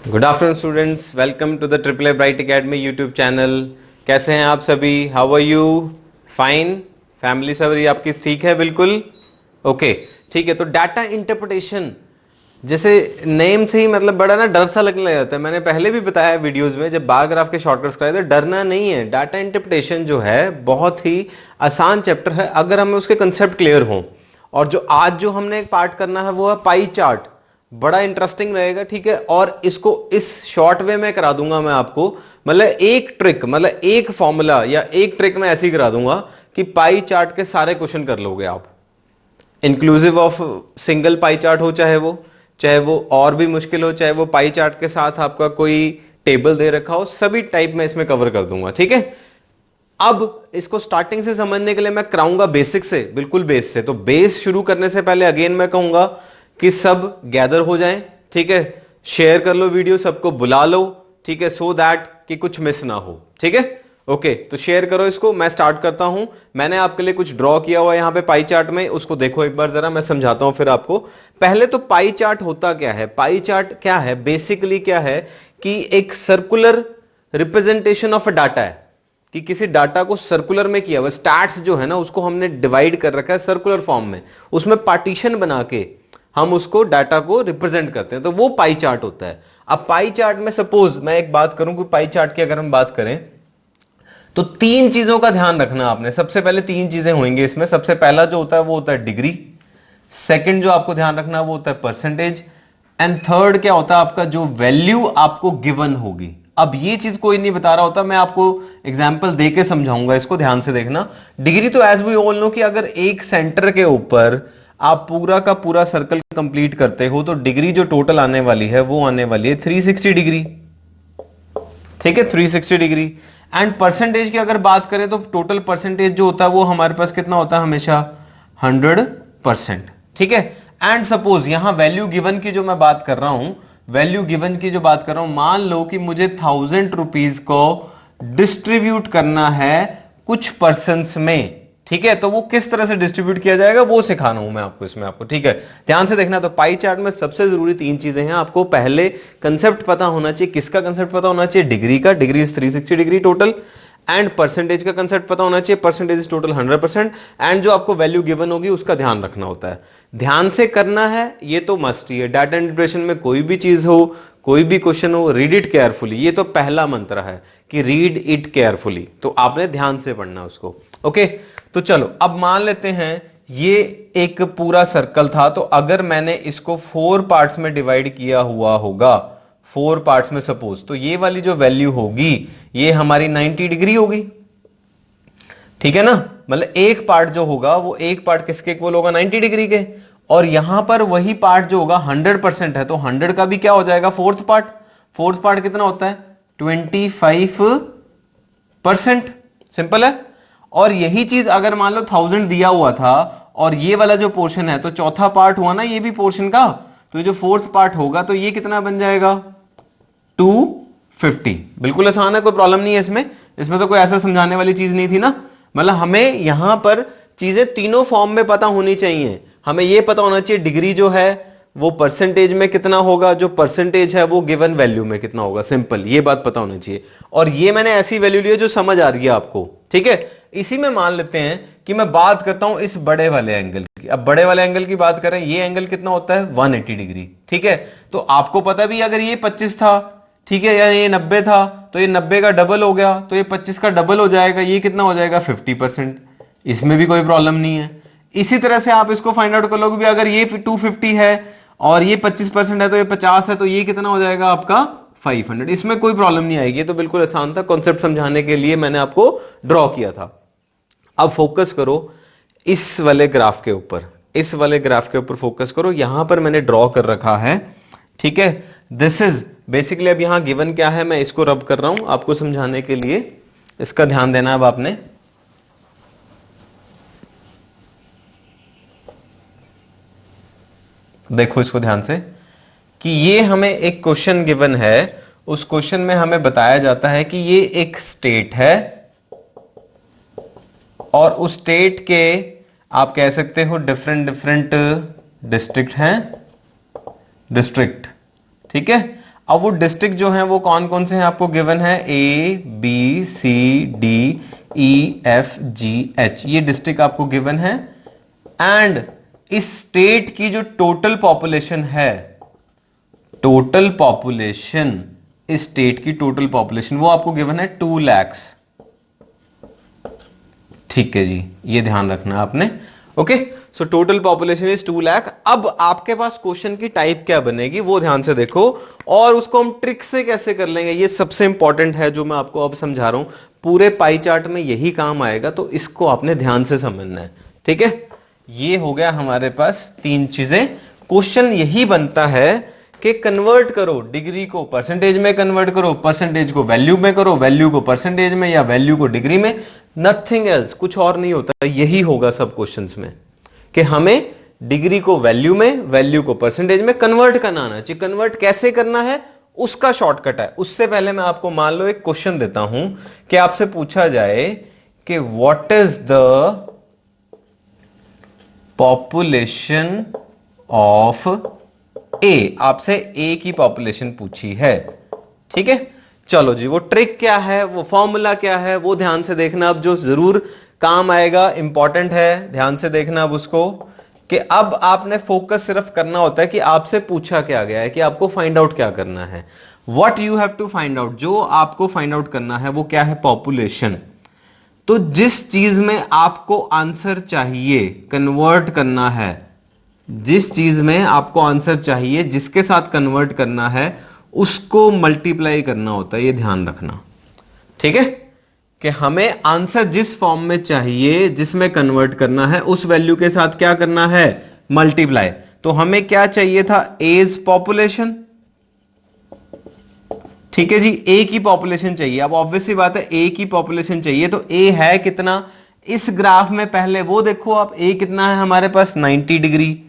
Good afternoon students, welcome to the triple A bright academy YouTube channel. कैसे हैं आप सभी? How are you? Fine? Family सभी आपकी ठीक है? बिल्कुल ओके ठीक है। तो डाटा इंटरप्रिटेशन जैसे नेम से ही मतलब बड़ा ना डर सा लगने लग जाता है। मैंने पहले भी बताया वीडियोस में जब बार ग्राफ के शॉर्टकट्स कराए थे, डरना नहीं है। डाटा इंटरप्रिटेशन जो है बहुत ही आसान चैप्टर है अगर हमें उसके कंसेप्ट क्लियर हों। और जो आज जो हमने एक पार्ट करना है वो है पाई चार्ट। बड़ा इंटरेस्टिंग रहेगा, ठीक है। और इसको इस शॉर्ट वे में करा दूंगा मैं आपको, मतलब एक ट्रिक, मतलब एक फॉर्मूला या एक ट्रिक मैं ऐसी करा दूंगा कि पाई चार्ट के सारे क्वेश्चन कर लोगे आप, inclusive of single pie chart हो, चाहे वो और भी मुश्किल हो, चाहे वो पाई चार्ट के साथ आपका कोई टेबल दे रखा हो, सभी टाइप में इसमें कवर कर दूंगा, ठीक है। अब इसको स्टार्टिंग से समझने के लिए मैं कराऊंगा बेसिक से, बिल्कुल बेस से। तो बेस शुरू करने से पहले अगेन मैं कहूंगा कि सब गैदर हो जाएं, ठीक है। शेयर कर लो वीडियो, सबको बुला लो, ठीक है, सो दैट कि कुछ मिस ना हो, ठीक है। ओके तो शेयर करो इसको। मैं स्टार्ट करता हूं। मैंने आपके लिए कुछ ड्रॉ किया हुआ है यहां पे पाई चार्ट में, उसको देखो एक बार जरा, मैं समझाता हूं फिर आपको। पहले तो पाई चार्ट होता क्या है? पाई चार्ट क्या है? बेसिकली क्या है कि एक circular representation of a data है, कि किसी डाटा को सर्कुलर में किया हुआ, स्टैट्स जो है ना उसको हमने डिवाइड कर रखा है सर्कुलर फॉर्म में, उसमें पार्टीशन बना के हम उसको डाटा को रिप्रेजेंट करते हैं, तो वो पाई चार्ट होता है। अब पाई चार्ट में सपोज मैं एक बात करूं कि पाई चार्ट की अगर हम बात करें तो तीन चीजों का ध्यान रखना आपने। सबसे पहले तीन चीजें होंगी इसमें। सबसे पहला जो होता है वो होता है डिग्री, सेकंड जो आपको ध्यान रखना है वो होता है परसेंटेज, एंड थर्ड क्या होता है आपका जो वैल्यू आपको गिवन होगी। अब ये चीज कोई नहीं बता रहा होता, मैं आपको एग्जांपल देके समझाऊंगा, इसको ध्यान से देखना। डिग्री तो एज वी ऑल नो कि अगर एक सेंटर के ऊपर आप पूरा का पूरा सर्कल कंप्लीट करते हो तो डिग्री जो टोटल आने वाली है वो आने वाली है 360 डिग्री, ठीक है, 360 डिग्री। एंड परसेंटेज की अगर बात करें तो टोटल परसेंटेज जो होता है वो हमारे पास कितना होता है? हमेशा 100%, ठीक है। एंड सपोज यहां वैल्यू गिवन की जो मैं बात कर रहा हूं, वैल्यू गिवन की जो बात कर रहा हूं, मान लो कि मुझे 1000 रुपीज को डिस्ट्रीब्यूट करना है कुछ पर्सन्स में, ठीक है। तो वो किस तरह से डिस्ट्रीब्यूट किया जाएगा वो सिखाना हूं मैं आपको इसमें, आपको, ठीक है। ध्यान से देखना। तो पाई चार्ट में सबसे जरूरी तीन चीजें हैं। आपको पहले कंसेप्ट पता होना चाहिए। किसका कंसेप्ट पता होना चाहिए? डिग्री का, degree is 360 degree total. And percentage का कंसेप्ट पता होना चाहिए, परसेंटेज इज टोटल 100%। एंड जो आपको वैल्यू गिवन होगी उसका ध्यान रखना होता है। ध्यान से करना है, ये तो मस्ट ही है। डाटा इंटरप्रिटेशन में कोई भी चीज हो, कोई भी क्वेश्चन हो, रीड इट केयरफुली। ये तो पहला मंत्र है कि रीड इट केयरफुली, तो आपने ध्यान से पढ़ना उसको, ओके। तो चलो अब मान लेते हैं ये एक पूरा सर्कल था, तो अगर मैंने इसको 4 पार्ट्स में डिवाइड किया हुआ होगा, 4 पार्ट्स में सपोज, तो ये वाली जो वैल्यू होगी ये हमारी 90 डिग्री होगी, ठीक है ना। मतलब एक पार्ट जो होगा वो एक पार्ट किसके इक्वल होगा? 90 डिग्री के। और यहां पर वही पार्ट जो होगा 100% है, तो 100 का भी क्या हो जाएगा? Fourth part. फोर्थ पार्ट कितना होता है? 25%। सिंपल है। और यही चीज अगर मान लो 1000 दिया हुआ था और ये वाला जो पोर्शन है, तो चौथा पार्ट हुआ ना ये भी पोर्शन का, तो ये जो फोर्थ पार्ट होगा तो ये कितना बन जाएगा? 250। बिल्कुल आसान है, कोई प्रॉब्लम नहीं है इसमें। इसमें तो कोई ऐसा समझाने वाली चीज नहीं थी ना। मतलब हमें यहां पर चीजें तीनों फॉर्म में पता होनी चाहिए। हमें यह पता होना चाहिए डिग्री जो है वो परसेंटेज में कितना होगा, जो परसेंटेज है वो गिवन वैल्यू में कितना होगा। सिंपल, ये बात पता होनी चाहिए। और ये मैंने ऐसी वैल्यू ली है जो समझ आ रही है आपको, ठीक है। इसी में मान लेते हैं कि मैं बात करता हूं इस बड़े वाले एंगल की। अब बड़े वाले एंगल की बात करें, ये एंगल कितना होता है? 180 डिग्री, ठीक है। तो आपको पता भी अगर ये 25 था, ठीक है, या ये 90 था, तो ये 90 का डबल हो गया, तो ये 25 का डबल हो जाएगा, ये कितना हो जाएगा? 50%। इसमें भी कोई प्रॉब्लम नहीं है। इसी तरह से आप इसको फाइंड आउट कर लोगे भी, अगर ये 250 है और ये 25% है, तो ये 50 है, तो ये कितना हो जाएगा आपका? 500। इसमें कोई प्रॉब्लम नहीं आएगी। ये तो बिल्कुल आसान था, कॉन्सेप्ट समझाने के लिए मैंने आपको ड्रॉ किया था। अब फोकस करो इस वाले ग्राफ के ऊपर, इस वाले ग्राफ के ऊपर फोकस करो। यहां पर मैंने ड्रॉ कर रखा है, ठीक है। दिस इज बेसिकली, अब यहां गिवन क्या है मैं इसको रब कर रहा हूं आपको समझाने के लिए, इसका ध्यान देना। अब आपने देखो इसको ध्यान से कि ये हमें एक क्वेश्चन गिवन है। उस क्वेश्चन में हमें बताया जाता है कि ये एक स्टेट है और उस स्टेट के आप कह सकते हो डिफरेंट डिस्ट्रिक्ट हैं, डिस्ट्रिक्ट, ठीक है। अब वो डिस्ट्रिक्ट जो है वो कौन कौन से हैं आपको गिवन है, A B C D E F G H, ये डिस्ट्रिक्ट आपको गिवन है। एंड इस स्टेट की जो टोटल पॉपुलेशन है, टोटल पॉपुलेशन, इस स्टेट की टोटल पॉपुलेशन वो आपको गिवन है 2 लाख। ठीक है जी, ये ध्यान रखना आपने। Okay, so total population is 2 lakh. अब आपके पास क्वेश्चन की टाइप क्या बनेगी वो ध्यान से देखो, और उसको हम ट्रिक से कैसे कर लेंगे ये सबसे इंपॉर्टेंट है, जो मैं आपको अब समझा रहा हूं। पूरे पाई चार्ट में यही काम आएगा, तो इसको आपने ध्यान से समझना है। ठीक है, ये हो गया हमारे पास 3 चीजें। क्वेश्चन यही बनता है कि कन्वर्ट करो डिग्री को परसेंटेज में, कन्वर्ट करो परसेंटेज को वैल्यू में, करो वैल्यू को परसेंटेज में या वैल्यू को डिग्री में, नथिंग एल्स, कुछ और नहीं होता। यही होगा सब क्वेश्चंस में कि हमें डिग्री को वैल्यू में, वैल्यू को परसेंटेज में कन्वर्ट करना आना चाहिए। कन्वर्ट कैसे करना है उसका शॉर्टकट है। उससे पहले मैं आपको मान लो एक क्वेश्चन देता हूं कि आपसे पूछा जाए कि what is the population of A, आपसे ए की पॉपुलेशन पूछी है। ठीक है, चलो जी, वो ट्रिक क्या है, वो फॉर्मूला क्या है, वो ध्यान से देखना। अब जो जरूर काम आएगा, इंपॉर्टेंट है, ध्यान से देखना अब उसको, कि अब आपने फोकस सिर्फ करना होता है कि आपसे पूछा क्या गया है, कि आपको फाइंड आउट क्या करना है। What you have to find out, जो आपको फाइंड आउट करना है वो क्या है, पॉपुलेशन। तो जिस चीज में आपको आंसर चाहिए, कन्वर्ट करना है, जिस चीज में आपको आंसर चाहिए, जिसके साथ कन्वर्ट करना है, उसको मल्टीप्लाई करना होता है, ये ध्यान रखना। ठीक है, कि हमें आंसर जिस फॉर्म में चाहिए, जिसमें कन्वर्ट करना है, उस वैल्यू के साथ क्या करना है, मल्टीप्लाई। तो हमें क्या चाहिए था, एज पॉपुलेशन। ठीक है जी, ए की पॉपुलेशन चाहिए। अब ऑब्वियसली बात है, ए की पॉपुलेशन चाहिए, तो ए है कितना इस ग्राफ में, पहले वो देखो आप, ए कितना है हमारे पास, 90 डिग्री।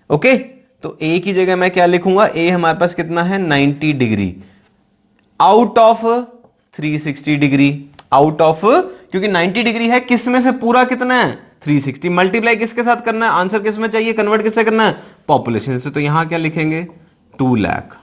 ओके, तो ए की जगह मैं क्या लिखूंगा, ए हमारे पास कितना है, 90 degree out of 360 degree, out of, क्योंकि 90 डिग्री है, किस में से पूरा कितना है, 360, मल्टीप्लाई किसके साथ करना है, आंसर किस में चाहिए, कन्वर्ट किससे करना है, पॉपुलेशन से। तो यहां क्या लिखेंगे, 2 लाख।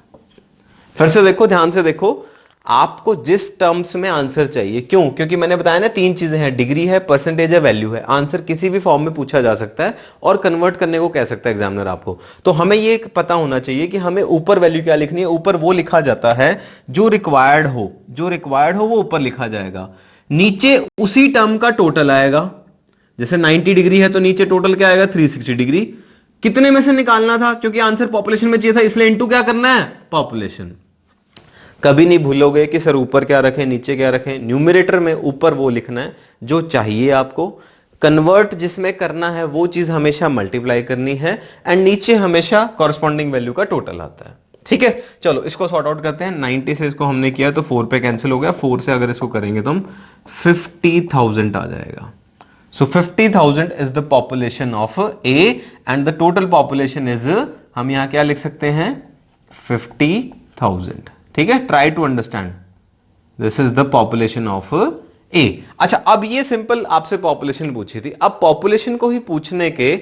फिर से देखो, ध्यान से देखो, आपको जिस टर्म्स में आंसर चाहिए, क्यों, क्योंकि मैंने बताया ना 3 चीजें हैं, डिग्री है, परसेंटेज है, वैल्यू है। आंसर किसी भी फॉर्म में पूछा जा सकता है और कन्वर्ट करने को कह सकता है एग्जामिनर आपको। तो हमें ये पता होना चाहिए कि हमें ऊपर वैल्यू क्या लिखनी है। ऊपर वो लिखा जाता है जो रिक्वायर्ड हो, जो रिक्वायर्ड हो वो ऊपर लिखा जाएगा, नीचे उसी टर्म का टोटल आएगा। जैसे 90 डिग्री है तो नीचे टोटल क्या आएगा, 360 डिग्री। कितने में से निकालना था, क्योंकि आंसर पॉपुलेशन में चाहिए था, इसलिए इनटू क्या करना है, पॉपुलेशन। कभी नहीं भूलोगे कि सर ऊपर क्या रखें, नीचे क्या रखें। न्यूमरेटर में ऊपर वो लिखना है जो चाहिए आपको, कन्वर्ट जिसमें करना है वो चीज हमेशा मल्टीप्लाई करनी है, एंड नीचे हमेशा कॉरस्पॉन्डिंग वैल्यू का टोटल आता है। ठीक है, चलो इसको सॉर्ट आउट करते हैं। 90 से इसको हमने किया तो 4 पे कैंसिल हो गया, 4 से अगर इसको करेंगे तो हम 50,000 आ जाएगा। So 50,000 is the population of A, and the total population is, हम यहां क्या लिख सकते हैं, 50,000। ठीक है, try to understand, this is the population of A. अच्छा, अब ये सिंपल आपसे पॉपुलेशन पूछी थी। अब पॉपुलेशन को ही पूछने के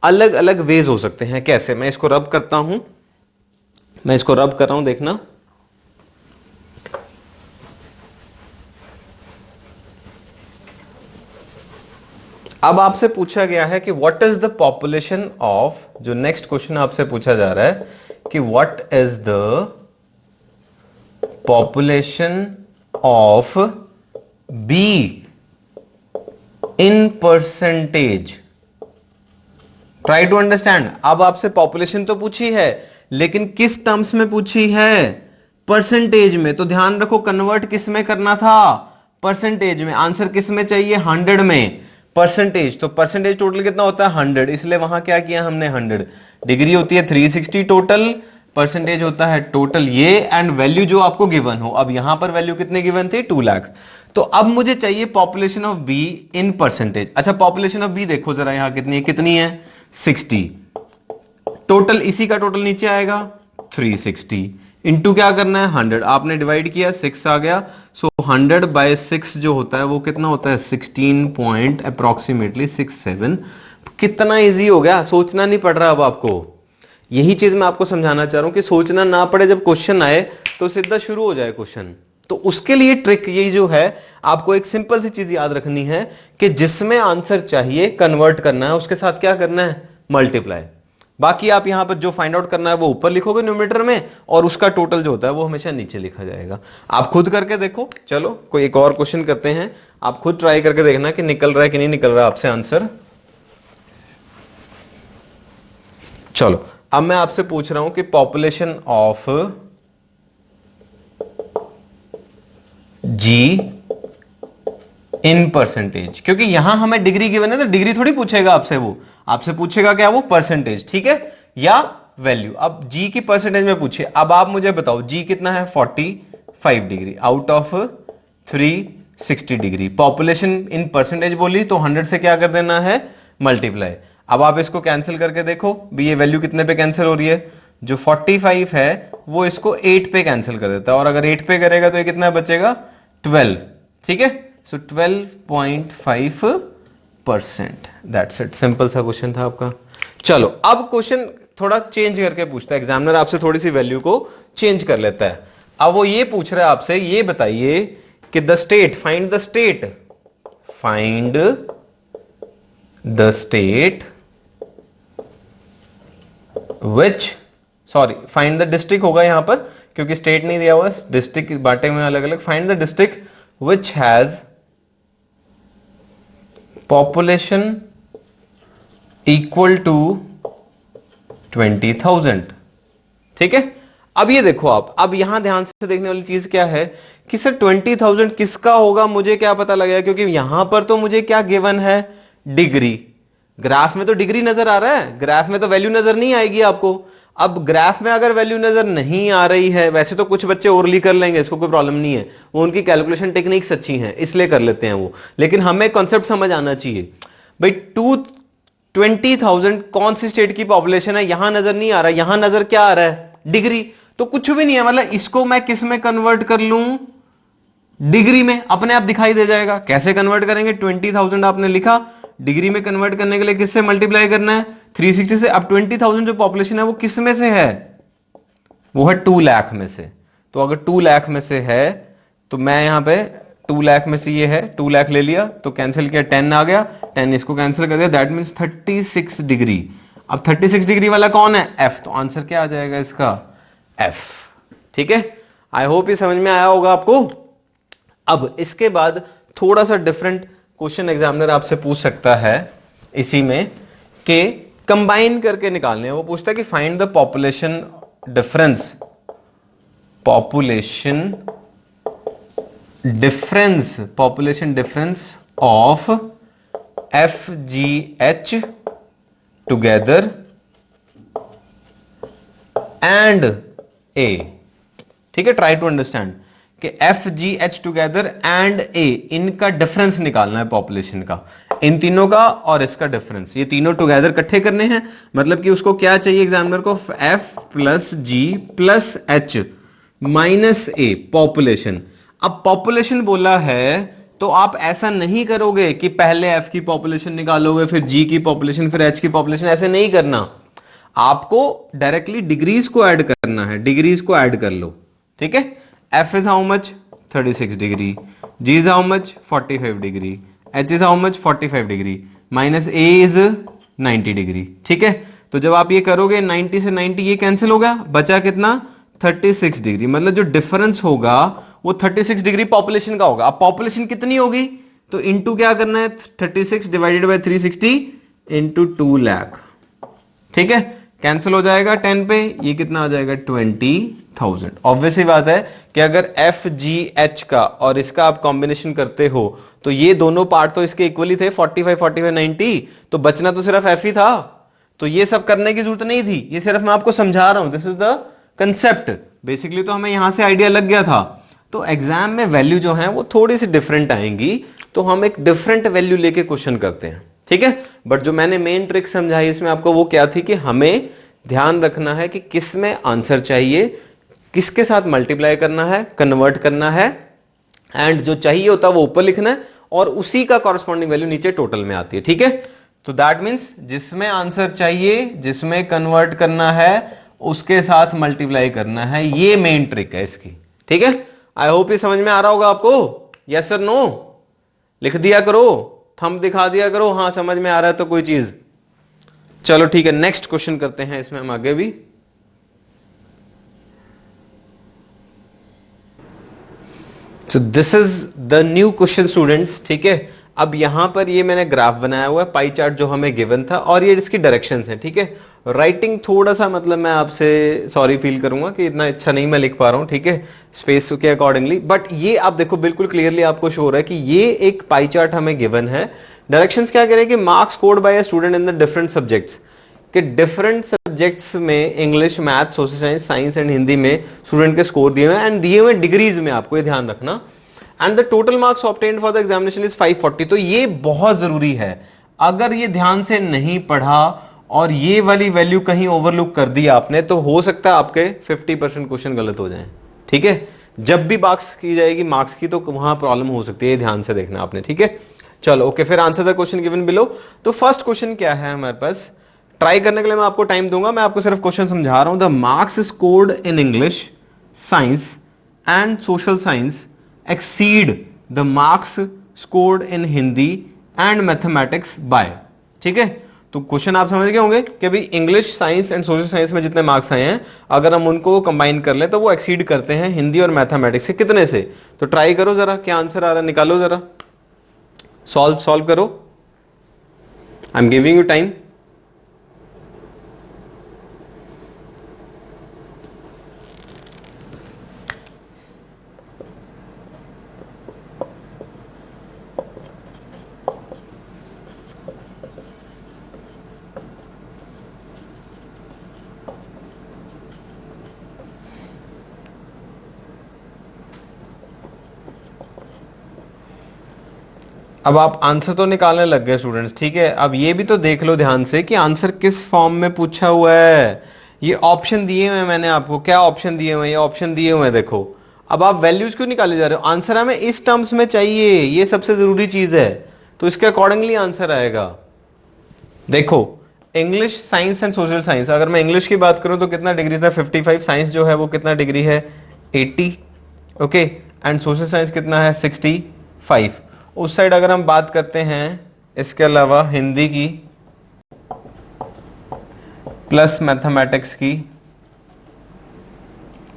अलग अलग वेज हो सकते हैं। कैसे, मैं इसको रब करता हूं, मैं इसको रब कर रहा हूं, देखना। अब आपसे पूछा गया है कि what is the population of, जो नेक्स्ट क्वेश्चन आपसे पूछा जा रहा है कि what is the population of B in percentage. Try to understand. अब आपसे पॉपुलेशन तो पूछी है, लेकिन किस टर्म्स में पूछी है, परसेंटेज में। तो ध्यान रखो, कन्वर्ट किस में करना था, परसेंटेज में। आंसर किस में चाहिए, 100 में, परसेंटेज। तो परसेंटेज टोटल कितना होता है, 100, इसलिए वहां क्या किया हमने, 100 डिग्री होती है 360 टोटल, परसेंटेज होता है टोटल ये, एंड वैल्यू जो आपको गिवन हो। अब यहां पर वैल्यू कितने गिवन थे, 2 लाख। तो अब मुझे चाहिए population of B in percentage. अच्छा, पॉपुलेशन ऑफ बी देखो जरा यहां कितनी है 60, टोटल इसी का टोटल नीचे आएगा 360, इंटू क्या करना है 100, आपने डिवाइड किया 6 आ गया। सो 100/6 जो होता है वो कितना होता है, 16 पॉइंट अप्रोक्सीमेटली 67। कितना इजी हो गया, सोचना नहीं पड़ रहा अब आपको। यही चीज मैं आपको समझाना चाह रहा हूं कि सोचना ना पड़े, जब क्वेश्चन आए तो सीधा शुरू हो जाए क्वेश्चन। तो उसके लिए ट्रिक ये जो है, आपको एक सिंपल सी चीज याद रखनी है कि जिसमें आंसर चाहिए कन्वर्ट करना है, उसके साथ क्या करना है, मल्टीप्लाई। बाकी आप यहां पर जो फाइंड आउट करना है वो ऊपर लिखोगे न्यूमरेटर में, और उसका टोटल जो होता है वो हमेशा नीचे लिखा जाएगा। आप खुद करके देखो। चलो कोई एक और क्वेश्चन करते हैं, आप खुद ट्राई करके देखना कि निकल रहा है कि नहीं निकल रहा है आपसे आंसर। चलो अब मैं आपसे पूछ रहा हूं कि population of G in percentage, क्योंकि यहां हमें डिग्री गिवन है तो डिग्री थोड़ी पूछेगा आपसे, वो आपसे पूछेगा क्या, वो परसेंटेज, ठीक है, या वैल्यू। अब जी की परसेंटेज में पूछे। अब आप मुझे बताओ जी कितना है, 45 degree out of 360 degree. Population in percentage बोली तो 100 से क्या कर देना है, मल्टीप्लाई। अब आप इसको कैंसिल करके देखो भी, ये वैल्यू कितने पे कैंसिल हो रही है, जो 45 है वो इसको 8 पे कैंसिल कर देता है, और अगर 8 पे करेगा तो ये कितना बचेगा, 12, ठीक है। सो 12.5%, दैट्स इट। सिंपल सा क्वेश्चन था आपका। चलो अब क्वेश्चन थोड़ा चेंज करके पूछता है एग्जामिनर, आपसे थोड़ी सी वैल्यू को चेंज कर लेता है। अब वो ये पूछ रहा है आपसे, ये बताइए कि the state, find the state, find the state which, sorry find the district होगा यहां पर, क्योंकि स्टेट नहीं दिया हुआ, डिस्ट्रिक्ट बांटे में अलग अलग। Find the district which has population equal to 20,000, ठीक है। अब ये देखो आप, अब यहां ध्यान से देखने वाली चीज क्या है कि सर 20,000 किसका होगा, मुझे क्या पता लगेगा, क्योंकि यहां पर तो मुझे क्या गिवन है, डिग्री। ग्राफ में तो डिग्री नजर आ रहा है, ग्राफ में तो वैल्यू नजर नहीं आएगी आपको। अब ग्राफ में अगर वैल्यू नजर नहीं आ रही है, वैसे तो कुछ बच्चे ओरली कर लेंगे, इसको कोई प्रॉब्लम नहीं है, वो उनकी कैलकुलेशन टेक्निक्स अच्छी हैं इसलिए कर लेते हैं वो, लेकिन हमें कॉन्सेप्ट समझ आना चाहिए भाई। 20,000 कौन सी स्टेट की पॉपुलेशन है, यहां नजर नहीं आ रहा, यहां नजर क्या आ रहा है, डिग्री। तो कुछ भी नहीं है, मतलब इसको मैं किस में कन्वर्ट कर लूं, डिग्री में, अपने आप दिखाई दे जाएगा। कैसे कन्वर्ट करेंगे, 20,000 आपने लिखा, डिग्री में कन्वर्ट करने के लिए किससे मल्टीप्लाई करना है, 360 से। अब 20,000 जो पॉपुलेशन है वो किस में से है, वो है 2 लाख में से। तो अगर 2 लाख में से है तो मैं यहां पे 2 लाख में से ये है, 2 लाख ले लिया तो कैंसिल किया, 10 आ गया, 10 इसको कैंसिल कर दिया, दैट मींस 36 डिग्री। अब 36 डिग्री वाला कौन है, एफ। तो आंसर क्या आ जाएगा इसका, एफ, ठीक है। आई होप ये समझ में आया होगा आपको। अब इसके बाद थोड़ा सा डिफरेंट क्वेश्चन एग्जामिनर आपसे पूछ सकता है इसी में, कि कंबाइन करके निकालने हैं। वो पूछता है कि find the population difference, population difference of FGH together and A, ठीक है। ट्राई टू अंडरस्टैंड कि FGH टुगेदर एंड A, इनका डिफरेंस निकालना है पॉपुलेशन का, इन तीनों का और इसका डिफरेंस, ये तीनों टुगेदर इकट्ठे करने हैं। मतलब कि उसको क्या चाहिए एग्जामिनर को, F plus G plus H minus A population. अब पॉपुलेशन बोला है तो आप ऐसा नहीं करोगे कि पहले F की पॉपुलेशन निकालोगे, फिर G की पॉपुलेशन, फिर H की पॉपुलेशन, ऐसे नहीं करना। आपको डायरेक्टली डिग्रीज को ऐड करना है, डिग्रीज को ऐड कर लो, ठीक है। F is how much, 36 degree, G is how much, 45 degree, H is how much, 45 degree, minus A is 90 degree, ठीक है। तो जब आप ये करोगे 90 से 90 ये कैंसिल होगा, बचा कितना, 36 डिग्री। मतलब जो डिफरेंस होगा वो 36 डिग्री पॉपुलेशन का होगा। अब पॉपुलेशन कितनी होगी, तो इंटू क्या करना है, 36 डिवाइडेड बाय 360 इंटू 2 लाख, ठीक है। कैंसिल हो जाएगा 10 पे, ये कितना आ जाएगा, 20,000। ऑब्वियसली बात है कि अगर FGH का और इसका आप कॉम्बिनेशन करते हो तो ये दोनों पार्ट तो इसके इक्वली थे, 45 45 90, तो बचना तो सिर्फ F ही था। तो ये सब करने की जरूरत नहीं थी, ये सिर्फ मैं आपको समझा रहा हूं, this is the concept. Basically तो हमें यहां से आइडिया लग गया था। तो एग्जाम में वैल्यू जो है वो थोड़ी सी डिफरेंट आएंगी, तो हम एक डिफरेंट वैल्यू लेके क्वेश्चन करते हैं, ठीक है। बट जो मैंने मेन ट्रिक समझाई इसमें आपको वो क्या थी कि हमें ध्यान रखना है कि किस में आंसर चाहिए, किसके साथ मल्टीप्लाई करना है, कन्वर्ट करना है, एंड जो चाहिए होता है वो ऊपर लिखना है और उसी का कॉरस्पॉन्डिंग वैल्यू नीचे टोटल में आती है, ठीक है। तो दैट मीन्स जिसमें आंसर चाहिए, जिसमें कन्वर्ट करना है उसके साथ मल्टीप्लाई करना है, ये मेन ट्रिक है इसकी। ठीक है, आई होप ये समझ में आ रहा होगा आपको। यस और नो लिख दिया करो, थंब दिखा दिया करो, हाँ समझ में आ रहा है तो कोई चीज। चलो ठीक है, नेक्स्ट क्वेश्चन करते हैं इसमें हम आगे भी। So this is the new question students. ठीक है, अब यहां पर ये मैंने ग्राफ बनाया हुआ है, पाई चार्ट जो हमें गिवन था, और ये इसकी डायरेक्शंस हैं। ठीक है, राइटिंग थोड़ा सा मतलब मैं आपसे सॉरी फील करूंगा कि इतना अच्छा नहीं मैं लिख पा रहा हूं। ठीक है, स्पेस के अकॉर्डिंगली, बट ये आप देखो बिल्कुल क्लियरली आपको शो हो रहा है कि ये एक पाई चार्ट हमें गिवन है। डायरेक्शंस क्या कह रहे हैं कि marks scored by a student in the different subjects, कि डिफरेंट सब्जेक्ट्स में English, math, social science, science and Hindi में स्टूडेंट के स्कोर दिए हुए हैं एंड दिए हुए डिग्रीज में, आपको ये ध्यान रखना। And the total marks obtained for the examination is 540। तो ये बहुत जरूरी है, अगर ये ध्यान से नहीं पढ़ा और ये वाली वैल्यू कहीं ओवरलुक कर दी आपने, तो हो सकता है आपके 50% क्वेश्चन गलत हो जाएं। ठीक है, जब भी बात की जाएगी मार्क्स की तो वहां प्रॉब्लम हो सकती है, ध्यान से देखना आपने। ठीक है, चलो ओके, फिर answer the question given below. तो फर्स्ट क्वेश्चन क्या है हमारे पास, ट्राई करने के लिए मैं आपको टाइम दूंगा, मैं आपको सिर्फ क्वेश्चन समझा रहा हूं। The marks scored in English, science and social science exceed the marks scored in Hindi and mathematics bye. ठीक है, तो क्वेश्चन आप समझ गए होंगे कि अभी English, science and social science में जितने मार्क्स आए हैं, अगर हम उनको कंबाइन कर ले तो वो एक्सीड करते हैं हिंदी और मैथमेटिक्स से। कितने से? तो ट्राई करो जरा, क्या आंसर आ रहा है निकालो जरा, सॉल्व करो। I am giving you time. अब आप आंसर तो निकालने लग गए स्टूडेंट्स। ठीक है, अब ये भी तो देख लो ध्यान से कि आंसर किस फॉर्म में पूछा हुआ है। ये ऑप्शन दिए हुए हैं मैंने आपको, क्या ऑप्शन दिए हुए हैं, ये ऑप्शन दिए हुए हैं देखो। अब आप वैल्यूज क्यों निकाले जा रहे हो? आंसर हमें इस टर्म्स में चाहिए, ये सबसे जरूरी चीज है, तो इसके अकॉर्डिंगली आंसर आएगा। देखो, English, science and social science, अगर मैं इंग्लिश की बात करूं तो कितना डिग्री था? 55। साइंस जो है वो कितना डिग्री है? 80। ओके, एंड सोशल साइंस कितना है? 65। उस साइड अगर हम बात करते हैं इसके अलावा हिंदी की प्लस मैथमेटिक्स की,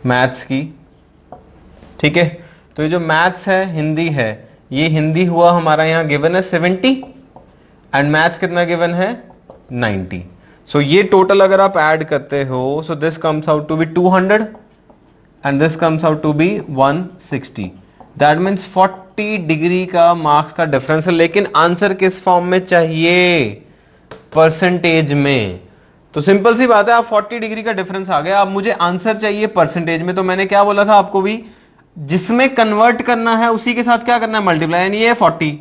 मैथ्स की। ठीक है, तो ये जो मैथ्स है, हिंदी है, ये हिंदी हुआ हमारा यहां गिवन है 70 एंड मैथ्स कितना गिवन है? 90। सो ये टोटल अगर आप ऐड करते हो, so this comes out to be 200 and this comes out to be 160। That means 40 degree का मार्क्स का डिफरेंस है। लेकिन आंसर किस फॉर्म में चाहिए? परसेंटेज में। तो सिंपल सी बात है, आप 40 डिग्री का डिफरेंस आ गया, अब मुझे आंसर चाहिए परसेंटेज में। तो मैंने क्या बोला था आपको भी, जिसमें कन्वर्ट करना है उसी के साथ क्या करना है? मल्टीप्लाई। यानी ये 40,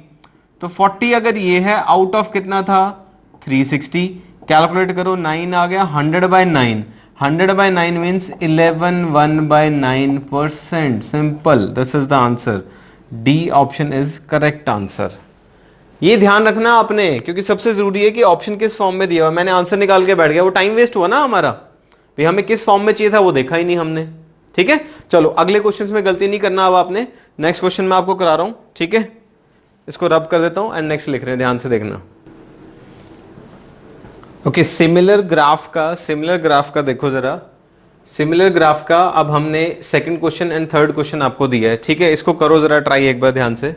तो 40 अगर ये है, आउट ऑफ कितना था? 360। कैलकुलेट करो, 9 आ गया, 100/9। 100/9 means 11/9%। Simple, this is the answer. D option is correct answer. ये ध्यान रखना आपने, क्योंकि सबसे जरूरी है कि ऑप्शन किस फॉर्म में दिया हुआ। मैंने आंसर निकाल के बैठ गया, वो टाइम वेस्ट हुआ ना हमारा, भाई हमें किस फॉर्म में चाहिए था वो देखा ही नहीं हमने। ठीक है, चलो अगले क्वेश्चन में गलती नहीं करना अब आपने। नेक्स्ट क्वेश्चन मैं आपको करा रहा हूं। ठीक है, इसको रब कर देता हूं एंड नेक्स्ट लिख रहे हैं, ध्यान से देखना। ओके, सिमिलर ग्राफ का देखो जरा। सिमिलर ग्राफ का अब हमने second question and third question आपको दिया है। ठीक है, इसको करो जरा ट्राई एक बार ध्यान से।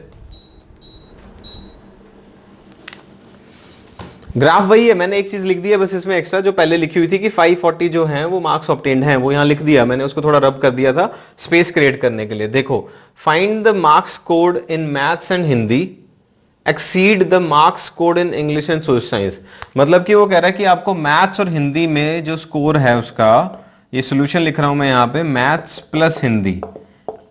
ग्राफ वही है, मैंने एक चीज लिख दी है बस इसमें एक्स्ट्रा, जो पहले लिखी हुई थी कि 540 जो हैं वो मार्क्स ऑब्टेन्ड हैं, वो यहां लिख दिया मैंने, उसको थोड़ा रब कर दिया था स्पेस क्रिएट करने के लिए। देखो, find the marks scored in maths and Hindi exceed the marks scored in English and social science. मतलब कि वो कह रहा है कि आपको मैथ्स और हिंदी में जो स्कोर है उसका, ये सोल्यूशन लिख रहा हूं मैं यहां पे, मैथ्स प्लस हिंदी।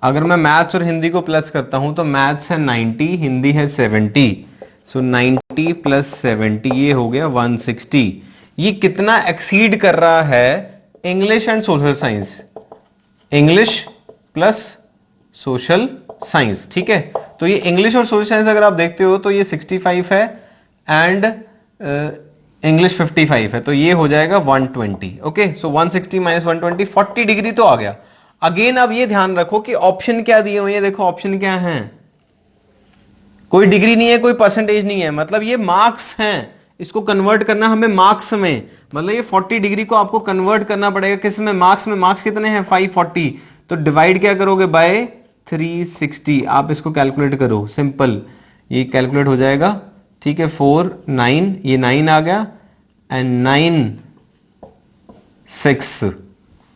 अगर मैं मैथ्स और हिंदी को प्लस करता हूं तो मैथ्स है 90, हिंदी है 70। सो 90 प्लस 70 ये हो गया 160। ये कितना एक्सीड कर रहा है? English and social science, English plus social science. ठीक है, तो ये इंग्लिश और सोशल साइंस अगर आप देखते हो तो ये 65 है एंड इंग्लिश 55 है तो ये हो जाएगा 120। ओके, सो 160 माइनस 120, 40 डिग्री तो आ गया। अगेन अब ये ध्यान रखो कि ऑप्शन क्या दिए हुए हैं, देखो ऑप्शन क्या है, कोई डिग्री नहीं है, कोई परसेंटेज नहीं है, मतलब ये मार्क्स हैं। इसको कन्वर्ट करना हमें मार्क्स में, मतलब ये 40 डिग्री को आपको कन्वर्ट करना पड़ेगा किस में, मार्क्स में। मार्क्स कितने हैं 540, तो डिवाइड क्या करोगे बाय 360। आप इसको कैलकुलेट करो, सिंपल ये कैलकुलेट हो जाएगा। ठीक है, 4 9, ये 9 आ गया एंड 9 6।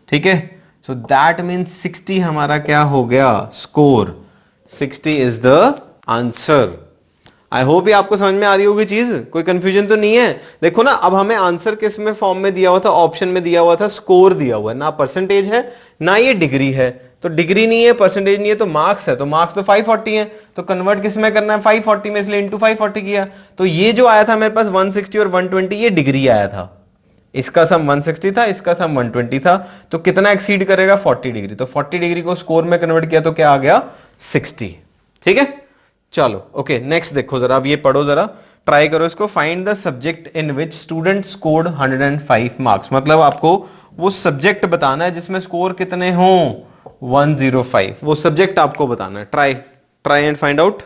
ठीक है, सो दैट मीन्स 60 हमारा क्या हो गया score, 60 is the answer. I hope ये आपको समझ में आ रही होगी चीज, कोई कंफ्यूजन तो नहीं है। देखो ना, अब हमें आंसर किस में फॉर्म में दिया हुआ था, ऑप्शन में दिया हुआ था, स्कोर दिया हुआ है, ना परसेंटेज है ना ये डिग्री है। तो डिग्री नहीं है, परसेंटेज नहीं है, तो मार्क्स है, तो मार्क्स तो 540 है, तो कन्वर्ट किस में करना है 540 में, इसलिए इंटू 540 किया। तो ये जो आया था मेरे पास 160 और 120, ये डिग्री आया था। इसका सम 160 था, इसका सम 120 था, तो कितना एक्सीड करेगा 40 डिग्री। तो 40 डिग्री को स्कोर में कन्वर्ट किया तो क्या आ गया 60। ठीक है, चलो ओके नेक्स्ट देखो जरा, अब ये पढ़ो जरा, ट्राई करो इसको। Find the subject in which student scored 105 marks, मतलब आपको वो सब्जेक्ट बताना है जिसमें स्कोर कितने हो 105, वो सब्जेक्ट आपको बताना है। Try and find out.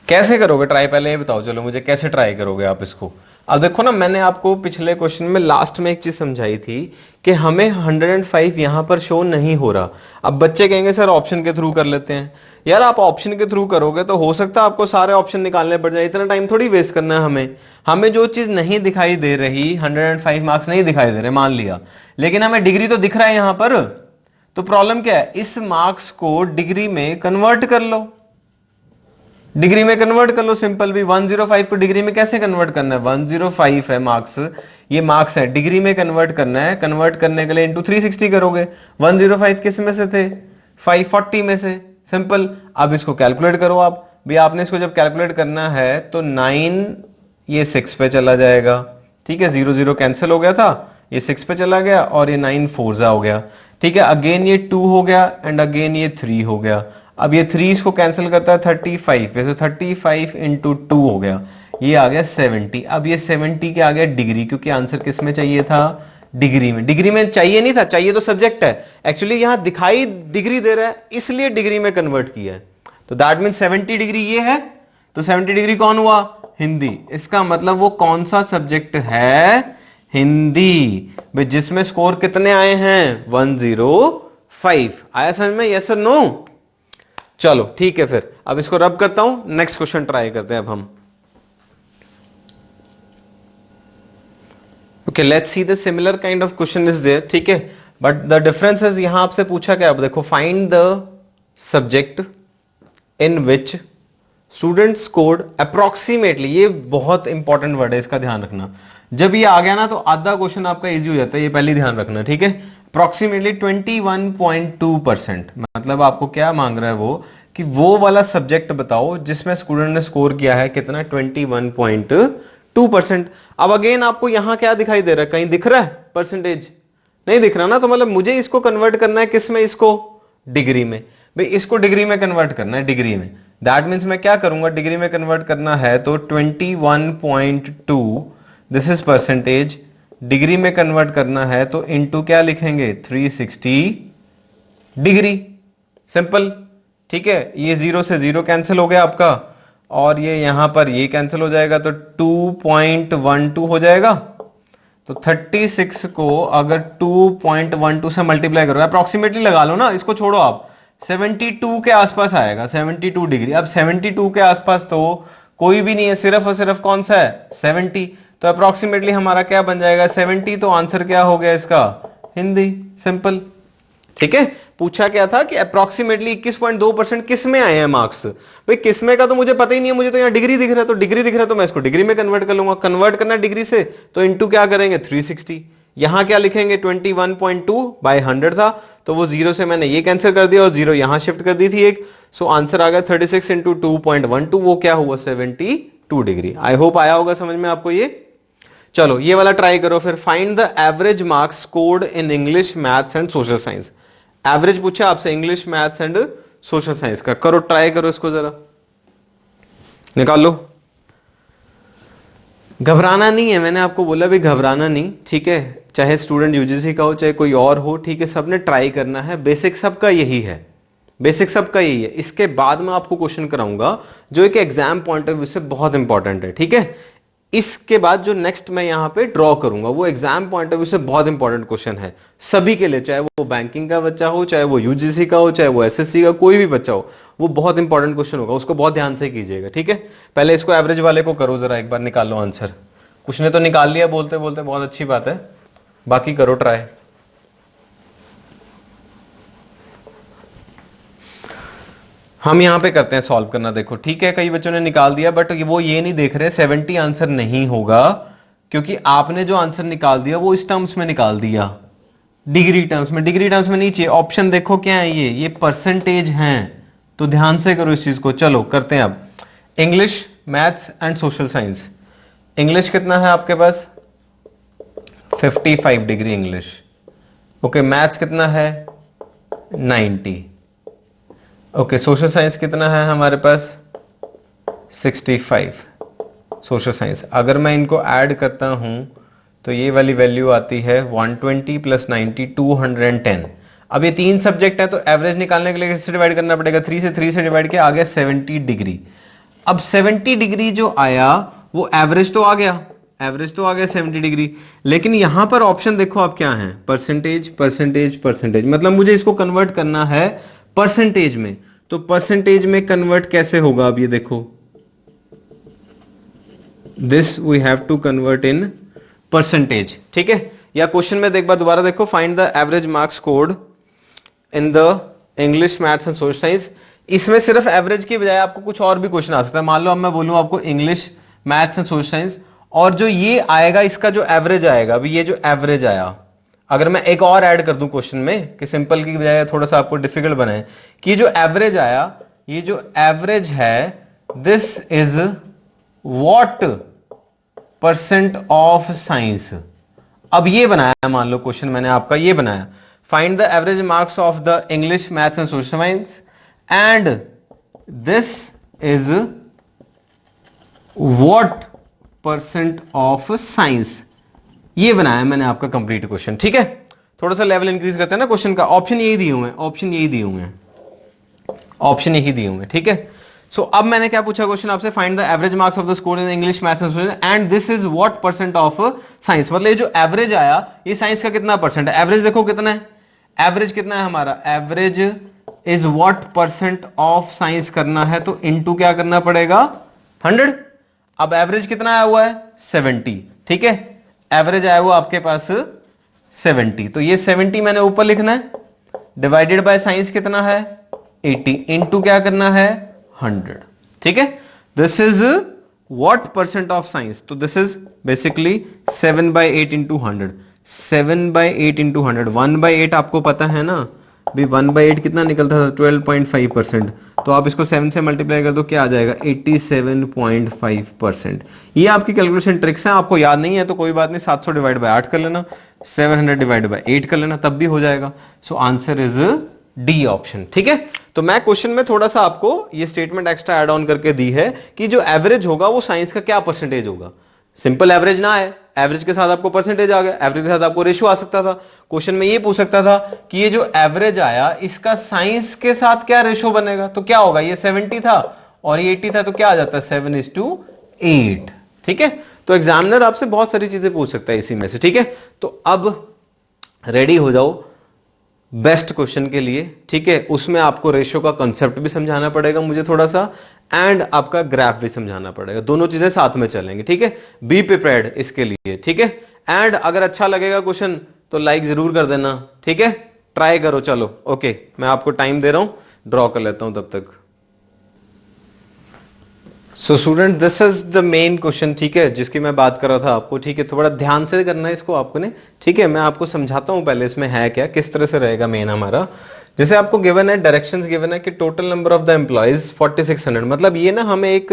कैसे करोगे ट्राई, पहले ये बताओ, चलो मुझे कैसे ट्राई करोगे आप इसको। अब देखो ना, मैंने आपको पिछले क्वेश्चन में लास्ट में एक चीज समझाई थी कि हमें 105 यहां पर शो नहीं हो रहा। अब बच्चे कहेंगे सर ऑप्शन के थ्रू कर लेते हैं। यार आप ऑप्शन के थ्रू करोगे तो हो सकता है आपको सारे ऑप्शन निकालने पड़ जाए, इतना टाइम थोड़ी वेस्ट करना है हमें। हमें जो चीज नहीं दिखाई दे रही, 105 मार्क्स नहीं दिखाई दे रहे मान लिया, लेकिन हमें डिग्री तो दिख रहा है यहां पर। तो प्रॉब्लम क्या है, इस मार्क्स को डिग्री में कन्वर्ट कर लो, डिग्री में कन्वर्ट कर लो, सिंपल भी। 105 को डिग्री में कैसे कन्वर्ट करना है, 105 है मार्क्स, ये मार्क्स है, डिग्री में कन्वर्ट करना है। कन्वर्ट करने के लिए इंटू 360 करोगे। 105 किस में से थे 540 में से, सिंपल। अब इसको कैलकुलेट करो आप भी, आपने इसको जब कैलकुलेट करना है तो 9 ये 6 पे चला जाएगा। ठीक है, 0 0 कैंसिल हो गया था, ये 6 पे चला गया और ये 9 4 हो गया। ठीक है, अगेन ये 2 हो गया एंड अगेन ये 3 हो गया। अब ये 3 इसको कैंसिल करता है 35, वैसे 35 इंटू 2 हो गया, ये आ गया 70। अब ये 70 के आ गया डिग्री, क्योंकि आंसर किस में चाहिए था डिग्री में। डिग्री में चाहिए नहीं था, चाहिए तो सब्जेक्ट है, एक्चुअली यहां दिखाई डिग्री दे रहा है इसलिए डिग्री में कन्वर्ट किया है। तो दैट मीन 70 डिग्री ये है, तो 70 डिग्री कौन हुआ हिंदी। इसका मतलब वो कौन सा सब्जेक्ट है हिंदी, जिसमें स्कोर कितने आए हैं 105। आया समझ में, यस और नो। चलो ठीक है, फिर अब इसको रब करता हूं, नेक्स्ट क्वेश्चन ट्राई करते हैं अब हम। Okay, let's see the similar kind of question is there. ठीक है, बट द डिफरेंस इज, यहां आपसे पूछा क्या, अब देखो, find the subject in which student scored approximately, ये बहुत इंपॉर्टेंट वर्ड है, इसका ध्यान रखना। जब ये आ गया ना तो आधा क्वेश्चन आपका इजी हो जाता है, ये पहले ध्यान रखना। ठीक है, अप्रोक्सीमेटली 21.2%, मतलब आपको क्या मांग रहा है वो, कि वो वाला सब्जेक्ट बताओ जिसमें स्टूडेंट ने स्कोर किया है कितना 21.2%। अब अगेन आपको यहां क्या दिखाई दे रहा है, कहीं दिख रहा है परसेंटेज, नहीं दिख रहा ना, तो मतलब मुझे इसको कन्वर्ट करना है किस में, इसको डिग्री में। भाई इसको डिग्री में कन्वर्ट करना है, डिग्री में। दैट मीन्स मैं क्या करूंगा, डिग्री में कन्वर्ट करना है तो 21.2 दिस इज परसेंटेज, डिग्री में कन्वर्ट करना है तो इनटू क्या लिखेंगे 360 डिग्री, सिंपल। ठीक है, ये 0 से 0 कैंसिल हो गया आपका, और ये यहां पर ये कैंसिल हो जाएगा तो 2.12 हो जाएगा। तो 36 को अगर 2.12 से मल्टीप्लाई करो, अप्रोक्सीमेटली लगा लो ना, इसको छोड़ो आप, 72 के आसपास आएगा, 72 डिग्री। अब 72 के आसपास तो कोई भी नहीं है, सिर्फ और सिर्फ कौन सा है 70, तो अप्रोक्सीमेटली हमारा क्या बन जाएगा 70। तो आंसर क्या हो गया इसका हिंदी, सिंपल। ठीक है, पूछा क्या था कि अप्रोक्सीमेटली 21.2% किस में आए हैं मार्क्स। भाई किस में का तो मुझे पता ही नहीं है, मुझे तो यहाँ डिग्री दिख रहा है, तो डिग्री दिख रहा है तो मैं इसको डिग्री में कन्वर्ट कर लूंगा। कन्वर्ट करना डिग्री से तो इनटू क्या करेंगे 360, यहां क्या लिखेंगे 21.2 बाय 100 था, तो वो 0 से मैंने ये कैंसिल कर दिया और 0 यहां शिफ्ट कर दी थी एक, सो आंसर आ गया 36 इंटू 2.12, वो क्या हुआ 72। 2 डिग्री। आई होप आया होगा समझ में आपको ये। चलो ये वाला ट्राई करो फिर। Find the average marks scored in English, maths and social science. Average पूछा आपसे English, maths and social science का। करो ट्राई करो इसको, जरा निकाल लो। घबराना नहीं है, मैंने आपको बोला भी घबराना नहीं, ठीक है। चाहे स्टूडेंट यूजीसी का हो चाहे कोई और हो, ठीक है, सबने ट्राई करना है। बेसिक सबका यही है, बेसिक सबका यही है। इसके बाद मैं आपको क्वेश्चन कराऊंगा जो एक एग्जाम पॉइंट ऑफ व्यू से बहुत इंपॉर्टेंट है, ठीक है। इसके बाद जो नेक्स्ट मैं यहां पे ड्रॉ करूंगा वो एग्जाम पॉइंट ऑफ व्यू से बहुत इंपॉर्टेंट क्वेश्चन है सभी के लिए, चाहे वो बैंकिंग का बच्चा हो, चाहे वो यूजीसी का हो, चाहे वो एसएससी का, कोई भी बच्चा हो, वो बहुत इंपॉर्टेंट क्वेश्चन होगा, उसको बहुत ध्यान से कीजिएगा, ठीक है। पहले इसको एवरेज वाले को करो जरा, एक बार निकालो आंसर। कुछ ने तो निकाल लिया बोलते बोलते, बहुत अच्छी बात है, बाकी करो ट्राई। हम यहां पे करते हैं सॉल्व करना, देखो ठीक है। कई बच्चों ने निकाल दिया बट वो ये नहीं देख रहे 70 आंसर नहीं होगा, क्योंकि आपने जो आंसर निकाल दिया वो इस टर्म्स में निकाल दिया, डिग्री टर्म्स में। डिग्री टर्म्स में नीचे ऑप्शन देखो क्या है, ये परसेंटेज हैं, तो ध्यान से करो इस चीज को। चलो करते हैं अब English, maths and social science. English कितना है आपके पास 55 डिग्री इंग्लिश, ओके। मैथ्स कितना है 90, ओके। सोशल साइंस कितना है हमारे पास 65 सोशल साइंस। अगर मैं इनको ऐड करता हूं तो ये वाली वैल्यू आती है 120 प्लस 90 210। अब ये 3 सब्जेक्ट है तो एवरेज निकालने के लिए किससे डिवाइड करना पड़ेगा, 3 से डिवाइड किया, आ गया 70 डिग्री। अब 70 डिग्री जो आया वो एवरेज तो आ गया, एवरेज तो आ गया 70 डिग्री, लेकिन यहां पर ऑप्शन देखो आप क्या है, परसेंटेज परसेंटेज परसेंटेज। मतलब मुझे इसको कन्वर्ट करना है परसेंटेज में, तो परसेंटेज में कन्वर्ट कैसे होगा, अब ये देखो, this we have to convert in percentage, ठीक है। या क्वेश्चन में एक बार दोबारा देखो, find the average marks scored in the English, maths and social science. इसमें सिर्फ एवरेज की बजाय आपको कुछ और भी क्वेश्चन आ सकता है। मान लो अब मैं बोलूं आपको English, maths and social science, और जो ये आएगा इसका जो एवरेज आएगा, अभी ये जो एवरेज आया, अगर मैं एक और ऐड कर दूं क्वेश्चन में कि सिंपल की बजाय थोड़ा सा आपको डिफिकल्ट बनाए, कि जो एवरेज आया, ये जो एवरेज है, this is what percent of science. अब ये बनाया, मान लो क्वेश्चन मैंने आपका ये बनाया, find the average marks of the English, maths and social science and this is what percent of science. ये बनाया मैंने आपका कंप्लीट क्वेश्चन, ठीक है। थोड़ा सा लेवल इंक्रीज करते हैं ना क्वेश्चन का। ऑप्शन यही दिए हुए हैं, ऑप्शन यही दिए हुए हैं, ऑप्शन यही दिए हुए हैं, ठीक है। सो अब मैंने क्या पूछा क्वेश्चन आपसे, find the average marks of the score in English, maths and this is what percent of science. मतलब ये जो एवरेज आया ये साइंस का कितना परसेंट है। एवरेज देखो कितना है, एवरेज कितना है हमारा, average is what percent of science करना है, तो इनटू क्या करना पड़ेगा 100। अब एवरेज कितना आया हुआ है 70, ठीक है। एवरेज आया हुआ आपके पास 70, तो ये 70 मैंने ऊपर लिखना है, डिवाइडेड बाय साइंस कितना है 80, इनटू क्या करना है 100, ठीक है। This is what percent of science, तो this is basically 7/8 into 100, 7/8 into 100, 1/8 आपको पता है ना भी 1/8 कितना निकलता था 12.5%, तो आप इसको 7 से मल्टीप्लाई कर दो, क्या आ जाएगा 87.5%। ये आपकी कैलकुलेशन ट्रिक्स है, आपको याद नहीं है तो कोई बात नहीं, 700 डिवाइड बाय 8 कर लेना, 700 डिवाइड बाय 8 कर लेना, तब भी हो जाएगा। So answer is D option, ठीक है। तो मैं क्वेश्चन में थोड़ा सा आपको ये स्टेटमेंट एक्स्ट्रा एड ऑन करके दी है कि जो एवरेज होगा वो साइंस का क्या परसेंटेज होगा। सिंपल एवरेज ना है, एवरेज के साथ आपको परसेंटेज आ गया, एवरेज के साथ आपको रेशियो आ सकता था। क्वेश्चन में ये पूछ सकता था कि ये जो एवरेज आया इसका साइंस के साथ क्या रेशियो बनेगा, तो क्या होगा, ये 70 था और ये 80 था, तो क्या आ जाता है 7:8, ठीक है। तो एग्जामिनर आपसे बहुत सारी चीजें पूछ सकता है इसी में से, ठीक है। तो अब रेडी हो जाओ बेस्ट क्वेश्चन के लिए, ठीक है। उसमें आपको रेशियो का कंसेप्ट भी समझाना पड़ेगा मुझे थोड़ा सा, एंड आपका ग्राफ भी समझाना पड़ेगा, दोनों चीजें साथ में चलेंगी, ठीक है। बी प्रिपेयर्ड इसके लिए, ठीक है। एंड अगर अच्छा लगेगा क्वेश्चन तो लाइक जरूर कर देना, ठीक है। ट्राई करो, चलो ओके। मैं आपको टाइम दे रहा हूं, ड्रॉ कर लेता हूं तब तक। So student this is the main question, ठीक है, जिसकी मैं बात कर रहा था आपको, ठीक है। थोड़ा ध्यान से करना है इसको आपको ने, ठीक है। मैं आपको समझाता हूं पहले इसमें है क्या, किस तरह से रहेगा मेन हमारा। जैसे आपको गिवन है, डायरेक्शंस गिवन है कि total number of the employees 4600, मतलब ये ना हमें एक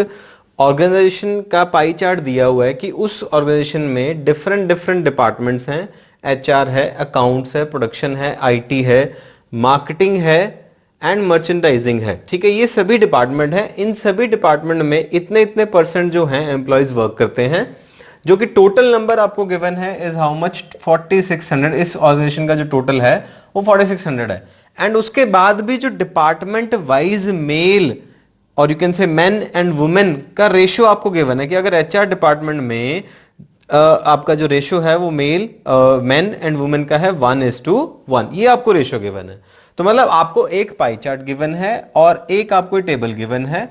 ऑर्गेनाइजेशन का पाई चार्ट दिया हुआ है कि उस ऑर्गेनाइजेशन में डिफरेंट डिफरेंट डिपार्टमेंट्स हैं, एचआर है, अकाउंट्स है, प्रोडक्शन है, आईटी है, मार्केटिंग है एंड मर्चेंडाइजिंग है। ठीक है, ये सभी डिपार्टमेंट है। इन सभी डिपार्टमेंट में इतने इतने परसेंट जो हैं एम्प्लॉयज वर्क करते हैं, जो कि टोटल नंबर आपको गिवन है इज हाउ मच 4600। इस ऑर्गेनाइजेशन का जो टोटल है वो 4600 है। एंड उसके बाद भी जो डिपार्टमेंट वाइज मेल और you can say main and women का रेशियो आपको गिवन है कि अगर एचआर डिपार्टमेंट में आपका जो रेशियो है वो मेन एंड वुमेन का है 1:1, ये आपको रेशियो गिवन है। तो मतलब आपको एक पाई चार्ट गिवन है और एक आपको टेबल गिवन है,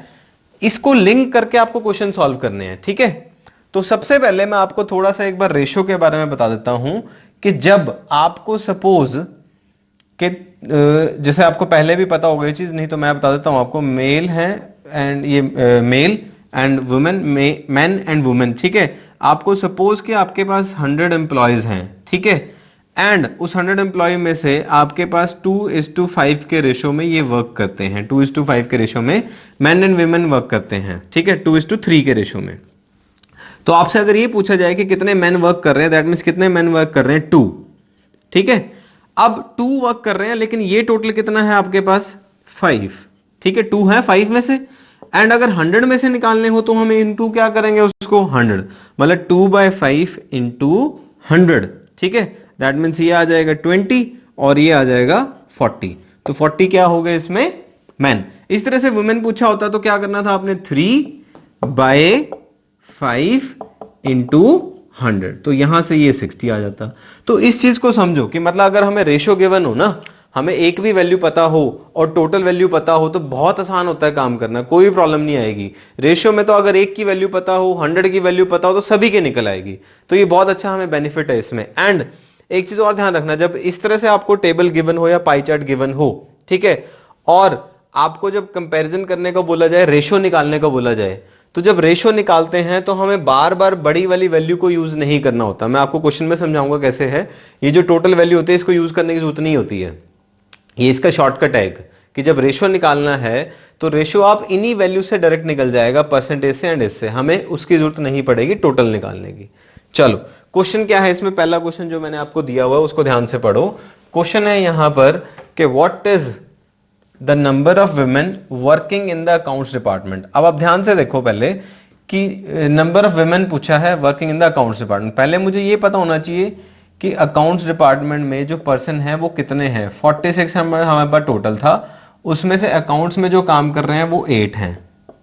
इसको लिंक करके आपको क्वेश्चन सॉल्व करने हैं। ठीक है, तो सबसे पहले मैं आपको थोड़ा सा एक बार रेशियो के बारे में बता देता हूं कि जब आपको सपोज कि जैसे आपको पहले भी पता होगा ये चीज, नहीं तो मैं बता देता हूं आपको। मेल है एंड ये male and women, man and women. ठीक है, आपको सपोज कि आपके पास 100 एम्प्लॉयज हैं। ठीक है, एंड उस 100 एम्प्लॉय में से आपके पास 2:5 के रेशियो में ये वर्क करते हैं। 2:5 के रेशियो में मैन एंड वुमेन वर्क करते हैं। ठीक है, 2:3 के रेशियो में। तो आपसे अगर ये पूछा जाए कि कितने मैन वर्क कर रहे हैं, दैट मीन्स कितने मैन वर्क कर रहे हैं 2। ठीक है, अब 2 वर्क कर रहे हैं, लेकिन ये टोटल कितना है आपके पास 5। ठीक है, 2 है 5 में से। एंड अगर 100 में से निकालने हो तो हम इनटू क्या करेंगे उसको 100, मतलब 2/5 इंटू 100। ठीक है, दैट मीन्स ये आ जाएगा 20 और ये आ जाएगा 40। तो 40 क्या हो गए इसमें मैन। इस तरह से वुमेन पूछा होता तो क्या करना था आपने 3/5 इंटू 100, तो यहां से ये 60 आ जाता। तो इस चीज को समझो कि मतलब अगर हमें रेशियो गिवन हो ना, हमें एक भी वैल्यू पता हो और टोटल वैल्यू पता हो तो बहुत आसान होता है काम करना, कोई प्रॉब्लम नहीं आएगी। रेशियो में तो अगर एक की वैल्यू पता हो, 100 की वैल्यू पता हो तो सभी के निकल आएगी। तो ये बहुत अच्छा हमें बेनिफिट है इसमें। एंड एक चीज और ध्यान रखना, जब इस तरह से आपको टेबल गिवन हो या पाई चार्ट गिवन हो, ठीक है, और आपको जब कंपैरिजन करने को बोला जाए, रेशियो निकालने को बोला जाए, तो जब रेशियो निकालते हैं तो हमें बार बार बड़ी वाली वैल्यू को यूज नहीं करना होता। मैं आपको क्वेश्चन में समझाऊंगा कैसे है। ये जो टोटल वैल्यू होती है इसको यूज करने की जरूरत नहीं होती है, ये इसका शॉर्टकट है कि जब रेशियो निकालना है तो रेशियो आप इन्हीं वैल्यू से डायरेक्ट निकल जाएगा, परसेंटेज से एंड इससे, हमें उसकी जरूरत नहीं पड़ेगी टोटल निकालने की। चलो क्वेश्चन क्या है इसमें, पहला क्वेश्चन जो मैंने आपको दिया हुआ है उसको ध्यान से पढ़ो। क्वेश्चन है यहां पर कि what is the number of women working in the accounts department. अब आप ध्यान से देखो पहले कि नंबर ऑफ वुमेन पूछा है working in the accounts department. पहले मुझे ये पता होना चाहिए कि अकाउंट्स डिपार्टमेंट में जो पर्सन है वो कितने हैं। 46 हमारे पास टोटल था, उसमें से अकाउंट्स में जो काम कर रहे हैं वो 8 हैं,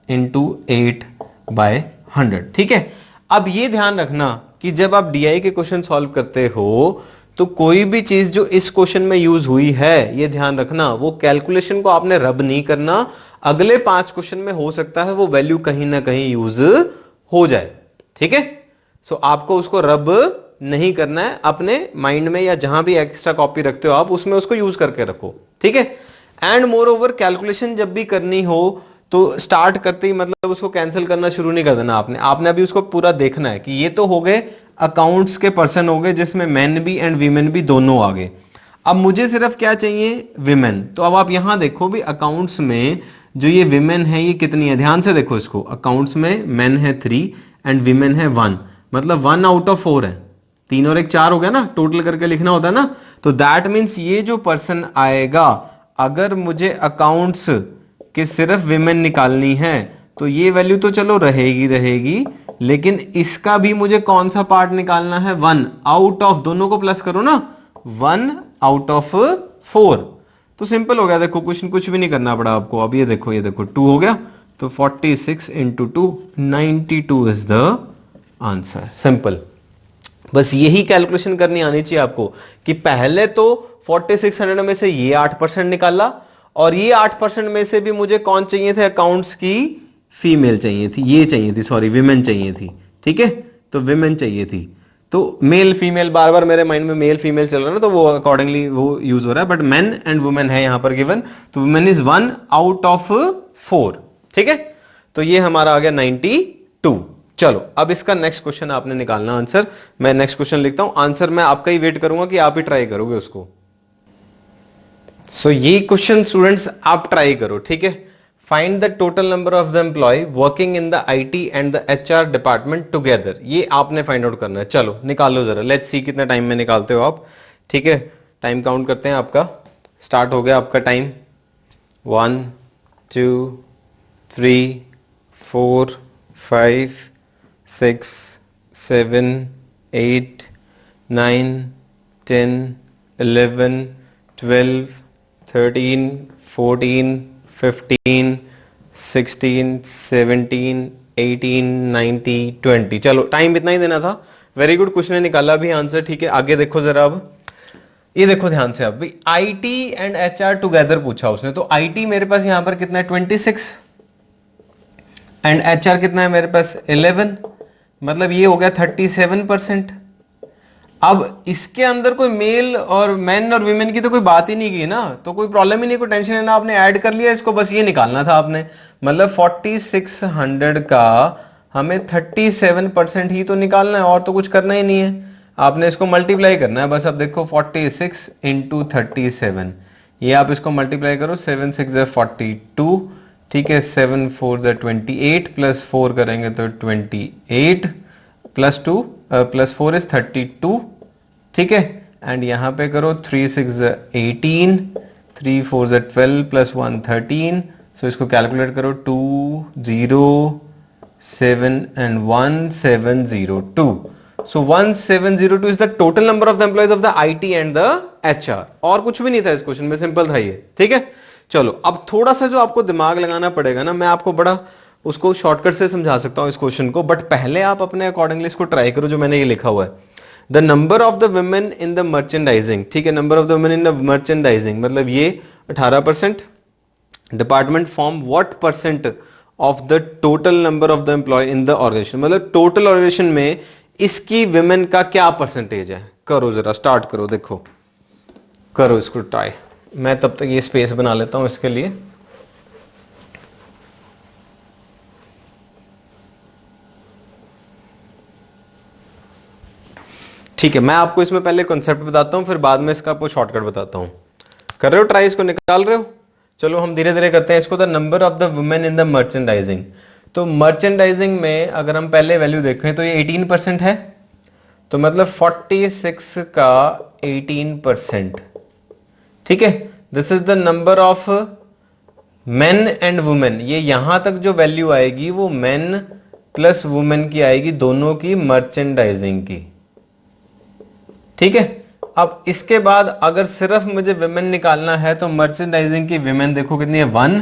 इंटू 8/100। ठीक है, अब ये ध्यान रखना कि जब आप डीआई के क्वेश्चन सॉल्व करते हो तो कोई भी चीज जो इस क्वेश्चन में यूज हुई है, ये ध्यान रखना, वो कैलकुलेशन को आपने रब नहीं करना। अगले 5 क्वेश्चन में हो सकता है वो वैल्यू कहीं ना कहीं यूज हो जाए। ठीक है, सो आपको उसको रब नहीं करना है, अपने माइंड में या जहां भी एक्स्ट्रा कॉपी रखते हो आप उसमें उसको यूज करके रखो। ठीक है, एंड मोर ओवर कैलकुलेशन जब भी करनी हो तो स्टार्ट करते ही मतलब उसको कैंसिल करना शुरू नहीं कर देना आपने अभी उसको पूरा देखना है कि ये तो हो गए अकाउंट्स के पर्सन हो गए जिसमें मैन भी एंड वीमेन भी दोनों आ गए। अब मुझे सिर्फ क्या चाहिए, विमेन। तो अब आप यहां देखो भी अकाउंट्स में जो ये विमेन है ये कितनी है, ध्यान से देखो इसको। अकाउंट्स में मैन है 3 एंड विमेन है 1, मतलब 1 आउट ऑफ 4 है। 3 और 1 4 हो गया ना, टोटल करके लिखना होता है ना। तो दैट मीन्स ये जो पर्सन आएगा, अगर मुझे अकाउंट्स कि सिर्फ विमेन निकालनी है तो ये वैल्यू तो चलो रहेगी, लेकिन इसका भी मुझे कौन सा पार्ट निकालना है, 1 आउट ऑफ, दोनों को प्लस करो ना, 1 आउट ऑफ 4। तो सिंपल हो गया, देखो क्वेश्चन कुछ भी नहीं करना पड़ा आपको। अब ये देखो 2 हो गया, तो 46 into 2 92 is the answer. Simple, बस यही कैलकुलेशन करनी आनी चाहिए आपको कि पहले तो 4600 में से ये 8% निकाला और ये 8% में से भी मुझे कौन चाहिए थे, अकाउंट्स की फीमेल चाहिए थी, ये चाहिए थी, सॉरी विमेन चाहिए थी। ठीक है, तो विमेन चाहिए थी। तो मेल फीमेल बार बार मेरे माइंड में मेल फीमेल चल रहा है ना, तो वो अकॉर्डिंगली वो यूज हो रहा है, बट मेन एंड वुमेन है यहां पर गिवन, तो वुमेन इज 1 आउट ऑफ 4। ठीक है, तो ये हमारा आ गया 92। चलो अब इसका नेक्स्ट क्वेश्चन आपने निकालना आंसर। मैं नेक्स्ट क्वेश्चन लिखता हूं, आंसर मैं आपका ही वेट करूंगा कि आप ही ट्राई करोगे उसको। सो ये क्वेश्चन स्टूडेंट्स आप ट्राई करो। ठीक है, find the total number of the employ working in the IT and the HR department together, ये आपने फाइंड आउट करना है। चलो निकालो जरा, लेट्स सी कितने टाइम में निकालते हो आप। ठीक है, टाइम काउंट करते हैं, आपका स्टार्ट हो गया आपका टाइम। 1 2 3 4 5 6 7 8 9 10 11 12 13 14 15 16 17 18 19 20। चलो टाइम इतना ही देना था। वेरी गुड, कुछ ने निकाला भी आंसर। ठीक है, आगे देखो जरा। अब ये देखो ध्यान से, अब आईटी एंड एचआर टुगेदर पूछा उसने, तो आईटी मेरे पास यहां पर कितना है 26 एंड एचआर कितना है मेरे पास 11, मतलब ये हो गया 37%। अब इसके अंदर कोई मेल और मैन और वीमेन की तो कोई बात ही नहीं की ना, तो कोई प्रॉब्लम ही नहीं, कोई टेंशन लेना, आपने ऐड कर लिया इसको, बस ये निकालना था आपने। मतलब 4600 का हमें 37% ही तो निकालना है, और तो कुछ करना ही नहीं है, आपने इसको मल्टीप्लाई करना है बस। अब देखो 46 इंटू 37, ये आप इसको मल्टीप्लाई करो, 7 6 42, ठीक है, 7 4 28 प्लस 4 करेंगे तो 28 प्लस 2 प्लस 4 इज 32, ठीक है, एंड यहां पे करो 3 6 18, 3 4 12 प्लस 1 13, सो इसको कैलकुलेट करो 2 0 7 and 1702, so 1702 is the total number of the employees of the IT and the HR. और कुछ भी नहीं था इस क्वेश्चन में, सिंपल था ये। ठीक है, चलो अब थोड़ा सा जो आपको दिमाग लगाना पड़ेगा ना, मैं आपको बड़ा उसको शॉर्टकट से समझा सकता हूं इस क्वेश्चन को, बट पहले आप अपने अकॉर्डिंगली इसको ट्राई करो जो मैंने ये लिखा हुआ है। The number of the women in the merchandising, ठीक है, number of the women in the merchandising मतलब ये 18%, department form what percent of the total number of the employ in the organisation, मतलब टोटल ऑर्गेनाइजेशन में इसकी women का क्या percentage है। करो जरा, स्टार्ट करो, देखो करो इसको ट्राई। मैं तब तक ये स्पेस बना लेता हूं इसके लिए। ठीक है, मैं आपको इसमें पहले कॉन्सेप्ट बताता हूं, फिर बाद में इसका आपको शॉर्टकट बताता हूं। कर रहे हो ट्राई, इसको निकाल रहे हो? चलो हम धीरे धीरे करते हैं इसको। The number of the women in the merchandising, तो मर्चेंडाइजिंग में अगर हम पहले वैल्यू देखें तो ये 18% है, तो मतलब 46 का 18%, ठीक है। This is the number of main and women, ये यहां तक जो वैल्यू आएगी वो मेन प्लस वुमेन की आएगी, दोनों की मर्चेंडाइजिंग की, ठीक है। अब इसके बाद अगर सिर्फ मुझे विमेन निकालना है तो मर्चेंडाइजिंग की विमेन देखो कितनी है 1,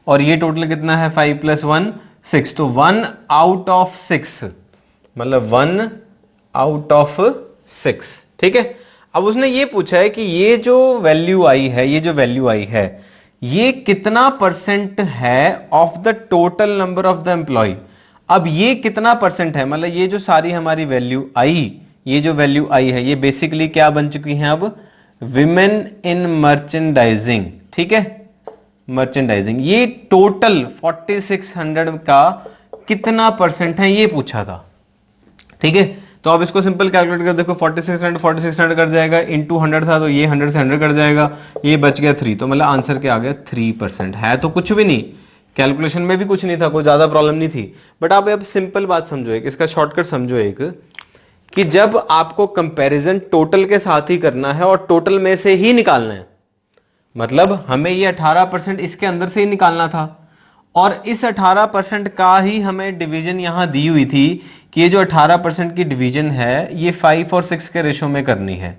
और ये टोटल कितना है 5 + 1 6, तो 1 आउट ऑफ 6, मतलब 1 आउट ऑफ 6, ठीक है। अब उसने ये पूछा है कि ये जो वैल्यू आई है, ये जो वैल्यू आई है ये कितना परसेंट है of the total number of the employ. अब ये कितना परसेंट है, मतलब ये जो सारी हमारी वैल्यू आई, ये जो वैल्यू आई है ये बेसिकली क्या बन चुकी है अब, विमेन इन मर्चेंडाइजिंग, ठीक है, मर्चेंडाइजिंग। ये टोटल 4600 का कितना परसेंट है ये पूछा था, ठीक है। तो आप इसको सिंपल कैलकुलेट कर देखो, 4600 कट जाएगा, इंटू 100 था तो ये 100 से 100 कट जाएगा, ये बच गया 3, तो मतलब आंसर क्या आ गया 3%। है तो कुछ भी नहीं, कैलकुलेशन में भी कुछ नहीं था, कोई ज्यादा प्रॉब्लम नहीं थी। बट आप अब सिंपल बात समझो, एक इसका शॉर्टकट समझो, एक कि जब आपको कंपैरिजन टोटल के साथ ही करना है और टोटल में से ही निकालना है, मतलब हमें ये 18% इसके अंदर से ही निकालना था, और इस 18% का ही हमें डिवीजन यहां दी हुई थी कि ये जो 18% की डिवीजन है ये 5 और 6 के रेशो में करनी है,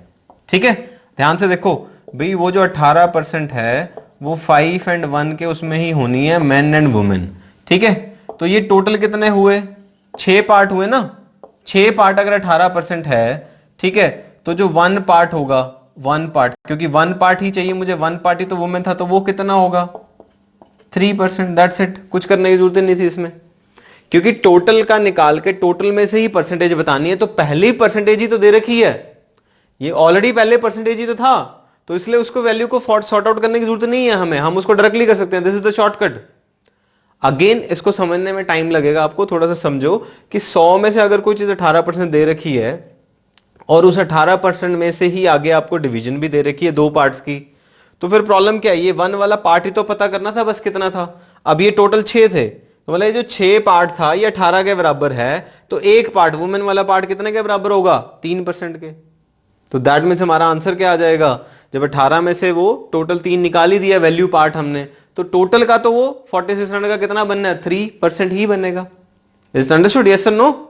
ठीक है। ध्यान से देखो भाई, वो जो 18% है वो 5 और 1 के उसमें ही होनी है, मेन एंड वुमेन, ठीक है। तो ये टोटल कितने हुए, 6 पार्ट हुए ना, 6 पार्ट अगर 18% है, ठीक है, तो जो 1 पार्ट होगा, 1 पार्ट, क्योंकि 1 पार्ट ही चाहिए मुझे, 1 पार्ट ही तो वुमेन था, तो वो कितना होगा 3%, दैट्स इट। कुछ करने की जरूरत नहीं थी इसमें, क्योंकि टोटल का निकाल के टोटल में से ही परसेंटेज बतानी है, तो पहली परसेंटेज ही तो दे रखी है, ये ऑलरेडी पहले परसेंटेज ही तो था, तो इसलिए उसको वैल्यू को सॉर्ट आउट करने की जरूरत नहीं है हमें, हम उसको डायरेक्टली कर सकते हैं। This is the shortcut. Again इसको समझने में टाइम लगेगा आपको, थोड़ा सा समझो कि 100 में से अगर कोई चीज 18% दे रखी है और उस 18% में से ही आगे आपको डिवीजन भी दे रखी है 2 पार्ट्स की, तो फिर प्रॉब्लम क्या है, ये 1 वाला पार्ट ही तो पता करना था बस कितना था। अब ये टोटल 6 थे, तो मतलब ये जो 6 पार्ट था ये 18 के बराबर है, तो एक पार्ट वुमेन वाला पार्ट कितने के बराबर होगा? 3% के। तो दैट मीन्स हमारा आंसर क्या आ जाएगा? जब 18 में से वो टोटल 3 निकाल ही दिया वैल्यू पार्ट हमने, तो टोटल का तो वो 4600 का कितना बनना है? 3% ही बनेगा। Is understood? यस और नो?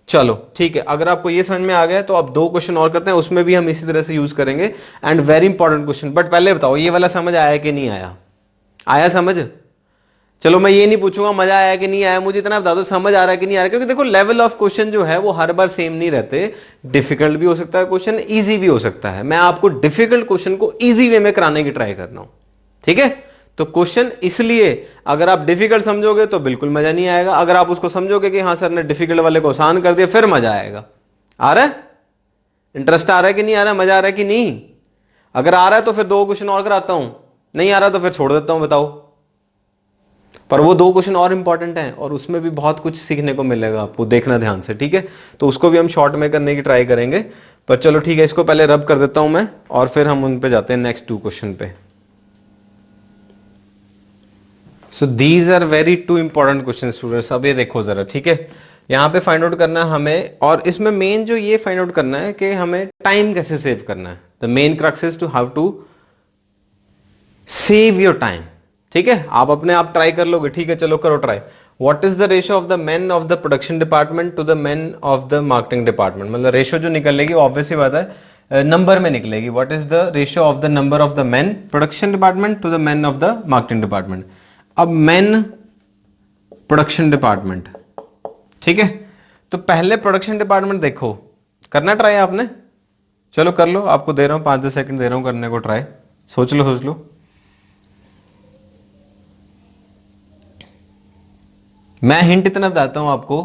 चलो ठीक है, अगर आपको ये समझ में आ गया तो आप 2 क्वेश्चन और करते हैं, उसमें भी हम इसी तरह से यूज करेंगे, and very important question. But पहले बताओ ये वाला समझ आया कि नहीं आया? आया समझ? चलो मैं ये नहीं पूछूंगा मजा आया कि नहीं आया, मुझे इतना बता दो समझ आ रहा है कि नहीं आ रहा है, क्योंकि देखो लेवल ऑफ क्वेश्चन जो है वो हर बार सेम नहीं रहते, डिफिकल्ट भी हो सकता है क्वेश्चन, इजी भी हो सकता है। मैं आपको डिफिकल्ट क्वेश्चन को इजी वे में कराने की ट्राई कर रहा हूं, ठीक है? तो क्वेश्चन इसलिए अगर आप डिफिकल्ट समझोगे तो बिल्कुल मजा नहीं आएगा, अगर आप उसको समझोगे कि हाँ सर ने डिफिकल्ट वाले को आसान कर दिया, फिर मजा आएगा। आ रहा है? इंटरेस्ट आ रहा है कि नहीं आ रहा है? मजा आ रहा है कि नहीं? अगर आ रहा है तो फिर 2 क्वेश्चन और कराता हूं, नहीं आ रहा तो फिर छोड़ देता हूं, बताओ। पर वो 2 क्वेश्चन और इंपॉर्टेंट हैं और उसमें भी बहुत कुछ सीखने को मिलेगा आपको, देखना ध्यान से, ठीक है? तो उसको भी हम शॉर्ट में करने की ट्राई करेंगे। पर चलो ठीक है, इसको पहले रब कर देता हूं मैं और फिर हम उन पे जाते हैं नेक्स्ट 2 क्वेश्चन पे। So these are very 2 important question students. अब ये देखो जरा, ठीक है? यहां पे फाइंड आउट करना है हमें, और इसमें मेन जो ये फाइंड आउट करना है कि हमें टाइम कैसे सेव करना है। The main crux is to how to save your time, ठीक है? आप अपने आप ट्राई कर लोगे, ठीक है? चलो करो try. What is the ratio of the men of the production department to the men of the marketing department? मतलब रेशियो जो निकलेगी ऑब्वियसली बात है नंबर में निकलेगी। What is the ratio of the number of the men production department to the men of the marketing department? अब men production department, ठीक है? तो पहले प्रोडक्शन डिपार्टमेंट देखो, करना ट्राई आपने? चलो कर लो, आपको दे रहा हूं 5-10 सेकंड दे रहा हूं करने को ट्राई। सोच लो सोच लो। मैं हिंट इतना बताता हूं आपको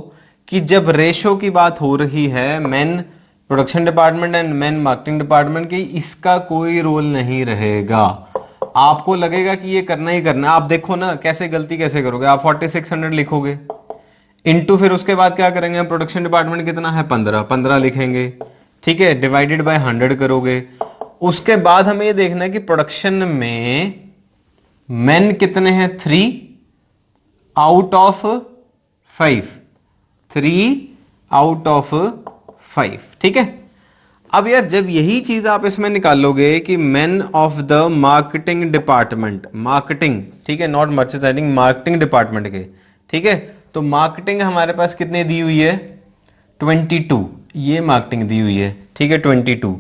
कि जब रेशो की बात हो रही है main production department and main marketing department की, इसका कोई रोल नहीं रहेगा। आपको लगेगा कि ये करना ही करना है। आप देखो ना कैसे गलती कैसे करोगे, आप 4600 लिखोगे इनटू, फिर उसके बाद क्या करेंगे हम? प्रोडक्शन डिपार्टमेंट कितना है? 15 लिखेंगे, ठीक है? डिवाइडेड बाय 100 करोगे। उसके बाद हमें ये देखना है कि प्रोडक्शन में मेन कितने हैं? 3 आउट ऑफ 5, 3 आउट ऑफ 5, ठीक है? अब यार जब यही चीज आप इसमें निकालोगे कि main of the marketing department, marketing, ठीक है? नॉट मर्चेंडाइजिंग, मार्केटिंग डिपार्टमेंट के, ठीक है? तो मार्केटिंग हमारे पास कितने दी हुई है? 22, ये मार्केटिंग दी हुई है, ठीक है? 22,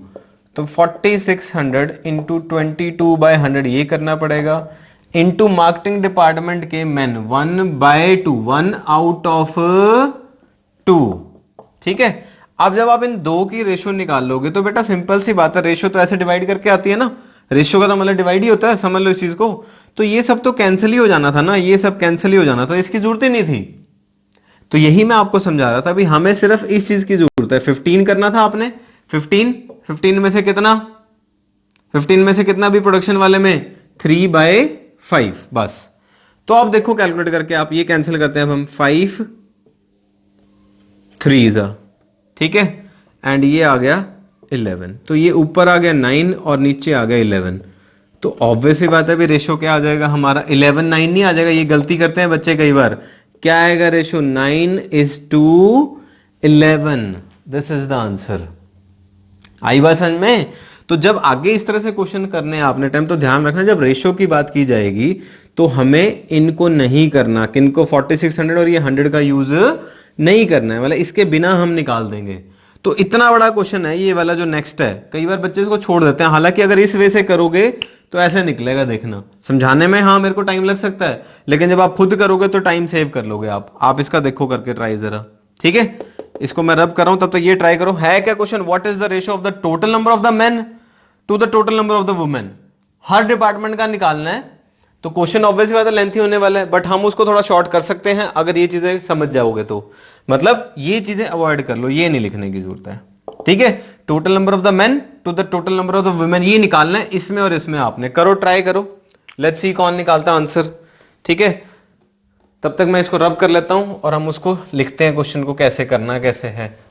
तो 4600 इंटू 22/100 ये करना पड़ेगा, इंटू मार्केटिंग डिपार्टमेंट के मेन 1/2, 1 आउट ऑफ 2, ठीक है? अब जब आप इन 2 की रेशियो निकाल लोगे तो बेटा सिंपल सी बात है, रेशियो तो ऐसे डिवाइड करके आती है ना, रेशियो का तो मतलब डिवाइड ही होता है, समझ लो इस चीज को। तो ये सब तो कैंसिल ही हो जाना था ना, ये सब कैंसिल ही हो जाना था, इसकी जरूरत ही नहीं थी। तो यही मैं आपको समझा रहा था, अभी हमें सिर्फ इस चीज की जरूरत है। 15 करना था आपने, 15 में से कितना? 15 में से कितना भी प्रोडक्शन वाले में? 3/5 बस। तो आप देखो कैलकुलेट करके, आप ये कैंसिल करते हैं, अब हम 5 3 ठीक है, एंड ये आ गया 11, तो ये ऊपर आ गया 9 और नीचे आ गया 11। तो ऑब्वियस ही बात है, भी रेशो क्या आ जाएगा हमारा? 11 9 नहीं आ जाएगा, ये गलती करते हैं बच्चे कई बार। क्या आएगा ratio? 9:11। This is the answer. आई बात समझ में? तो जब आगे इस तरह से क्वेश्चन करने हैं आपने टाइम, तो ध्यान रखना जब रेशो की बात की जाएगी तो हमें इनको नहीं करना, किनको 4600 और ये 100 का यूज नहीं करना है, मतलब इसके बिना हम निकाल देंगे। तो इतना बड़ा क्वेश्चन है ये वाला जो नेक्स्ट है, कई बार बच्चे इसको छोड़ देते हैं, हालांकि अगर इस वे से करोगे तो ऐसे निकलेगा, देखना। समझाने में हाँ मेरे को टाइम लग सकता है, लेकिन जब आप खुद करोगे तो टाइम सेव कर लोगे आप इसका देखो करके ट्राई जरा, ठीक है? इसको मैं रब कर रहा हूं, तब तक ये ट्राई करो। है क्या question? What is the ratio of the total number of the men to the total number of the women? हर डिपार्टमेंट का निकालना है। तो क्वेश्चन ऑब्वियसली बात है लेंथी होने वाला है, बट हम उसको थोड़ा शॉर्ट कर सकते हैं अगर ये चीजें समझ जाओगे तो। मतलब ये चीजें अवॉइड कर लो, ये नहीं लिखने की जरूरत है, ठीक है? Total number of the men to the total number of the women ये निकालना है, इसमें और इसमें आपने। करो ट्राई करो, लेट्स सी कौन निकालता आंसर, ठीक है? तब तक मैं इसको रब कर लेता हूं और हम उसको लिखते हैं, क्वेश्चन को कैसे करना कैसे है।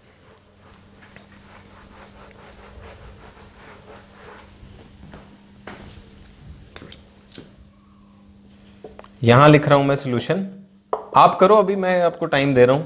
यहां लिख रहा हूं मैं सोल्यूशन, आप करो, अभी मैं आपको टाइम दे रहा हूं।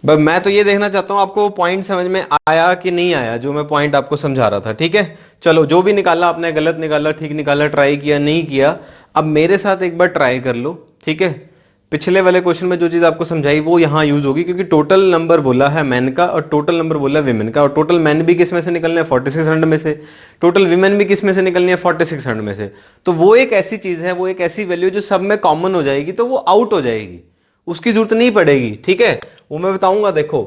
बस मैं तो ये देखना चाहता हूं आपको पॉइंट समझ में आया कि नहीं आया, जो मैं पॉइंट आपको समझा रहा था। ठीक है, चलो जो भी निकाला आपने, गलत निकाला, ठीक निकाला, ट्राई किया, नहीं किया, अब मेरे साथ एक बार ट्राई कर लो। ठीक है, पिछले वाले क्वेश्चन में जो चीज आपको समझाई वो यहां यूज होगी, क्योंकि टोटल नंबर बोला है मैन का और टोटल नंबर बोला है विमेन का, और टोटल मैन भी किस में से निकलने हैं, 4600 में से, टोटल विमेन भी किस में से निकलनी है, 4600 में से। तो वो एक ऐसी चीज है, वो एक ऐसी वैल्यू जो सब में कॉमन हो जाएगी, तो वो आउट हो जाएगी, उसकी जरूरत नहीं पड़ेगी। ठीक है, वो मैं बताऊंगा। देखो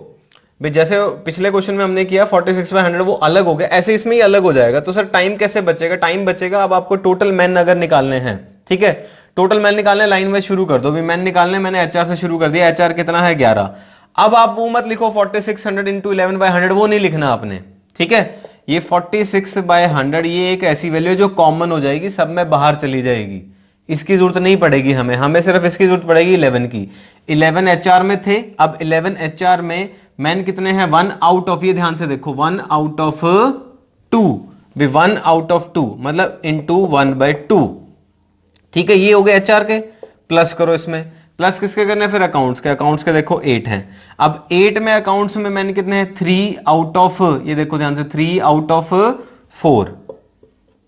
भाई, जैसे पिछले क्वेश्चन में हमने किया 46/100 वो अलग हो गया, ऐसे इसमें ही अलग हो जाएगा। तो सर टाइम कैसे बचेगा? टाइम बचेगा, अब आपको टोटल मैन अगर निकालने हैं, ठीक है, टोटल मैन निकालने, लाइन वाइज शुरू कर दो। भी मैन निकालने, मैंने एचआर से शुरू कर दिया, एचआर कितना है 11। अब आप वो मत लिखो 4600 इंटू 11/100, वो नहीं लिखना आपने। ठीक है, ये 46/100 ये एक ऐसी वैल्यू है जो कॉमन हो जाएगी, सब में बाहर चली जाएगी, इसकी जरूरत नहीं पड़ेगी हमें, हमें सिर्फ इसकी जरूरत पड़ेगी 11 की। 11 एचआर में थे, अब 11 एचआर में मैन कितने हैं, 1 आउट ऑफ, ये ध्यान से देखो, 1 आउट ऑफ 2, 1 आउट ऑफ 2 मतलब इंटू 1/2। ठीक है, ये हो गए एचआर के, प्लस करो इसमें, प्लस किसके करने, फिर अकाउंट्स के, अकाउंट्स के देखो 8 हैं। अब 8 में अकाउंट्स में मैन कितने हैं, 3 आउट ऑफ, ये देखो ध्यान से, 3 आउट ऑफ 4,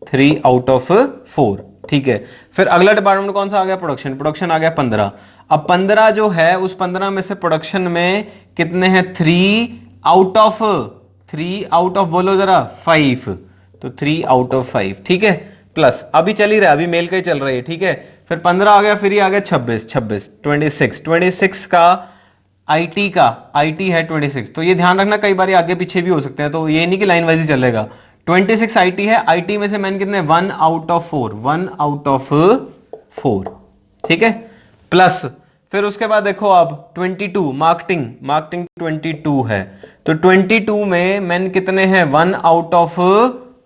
3 आउट ऑफ 4। ठीक है, फिर अगला डिपार्टमेंट कौन सा आ गया, प्रोडक्शन, प्रोडक्शन आ गया 15। अब 15 जो है, उस 15 में से प्रोडक्शन में कितने हैं, 3 आउट ऑफ, 3 आउट ऑफ बोलो जरा 5, तो 3 आउट ऑफ 5। ठीक है, प्लस अभी चल ही रहा है, अभी मेल का ही चल रहा है। ठीक है, फिर 15 आ गया, फिर ये आ गया 26, 26 का आईटी का, आईटी है 26। तो ये ध्यान रखना, कई बार आगे पीछे भी हो सकते हैं, तो ये नहीं कि लाइन वाइज ही चलेगा। 26 आईटी है, आईटी में से मैंने कितने, 1 आउट ऑफ 4, 1 आउट ऑफ 4। ठीक है, प्लस फिर उसके बाद देखो आप 22 मार्केटिंग, मार्केटिंग 22 है, तो 22 में मैंने कितने हैं, 1 आउट ऑफ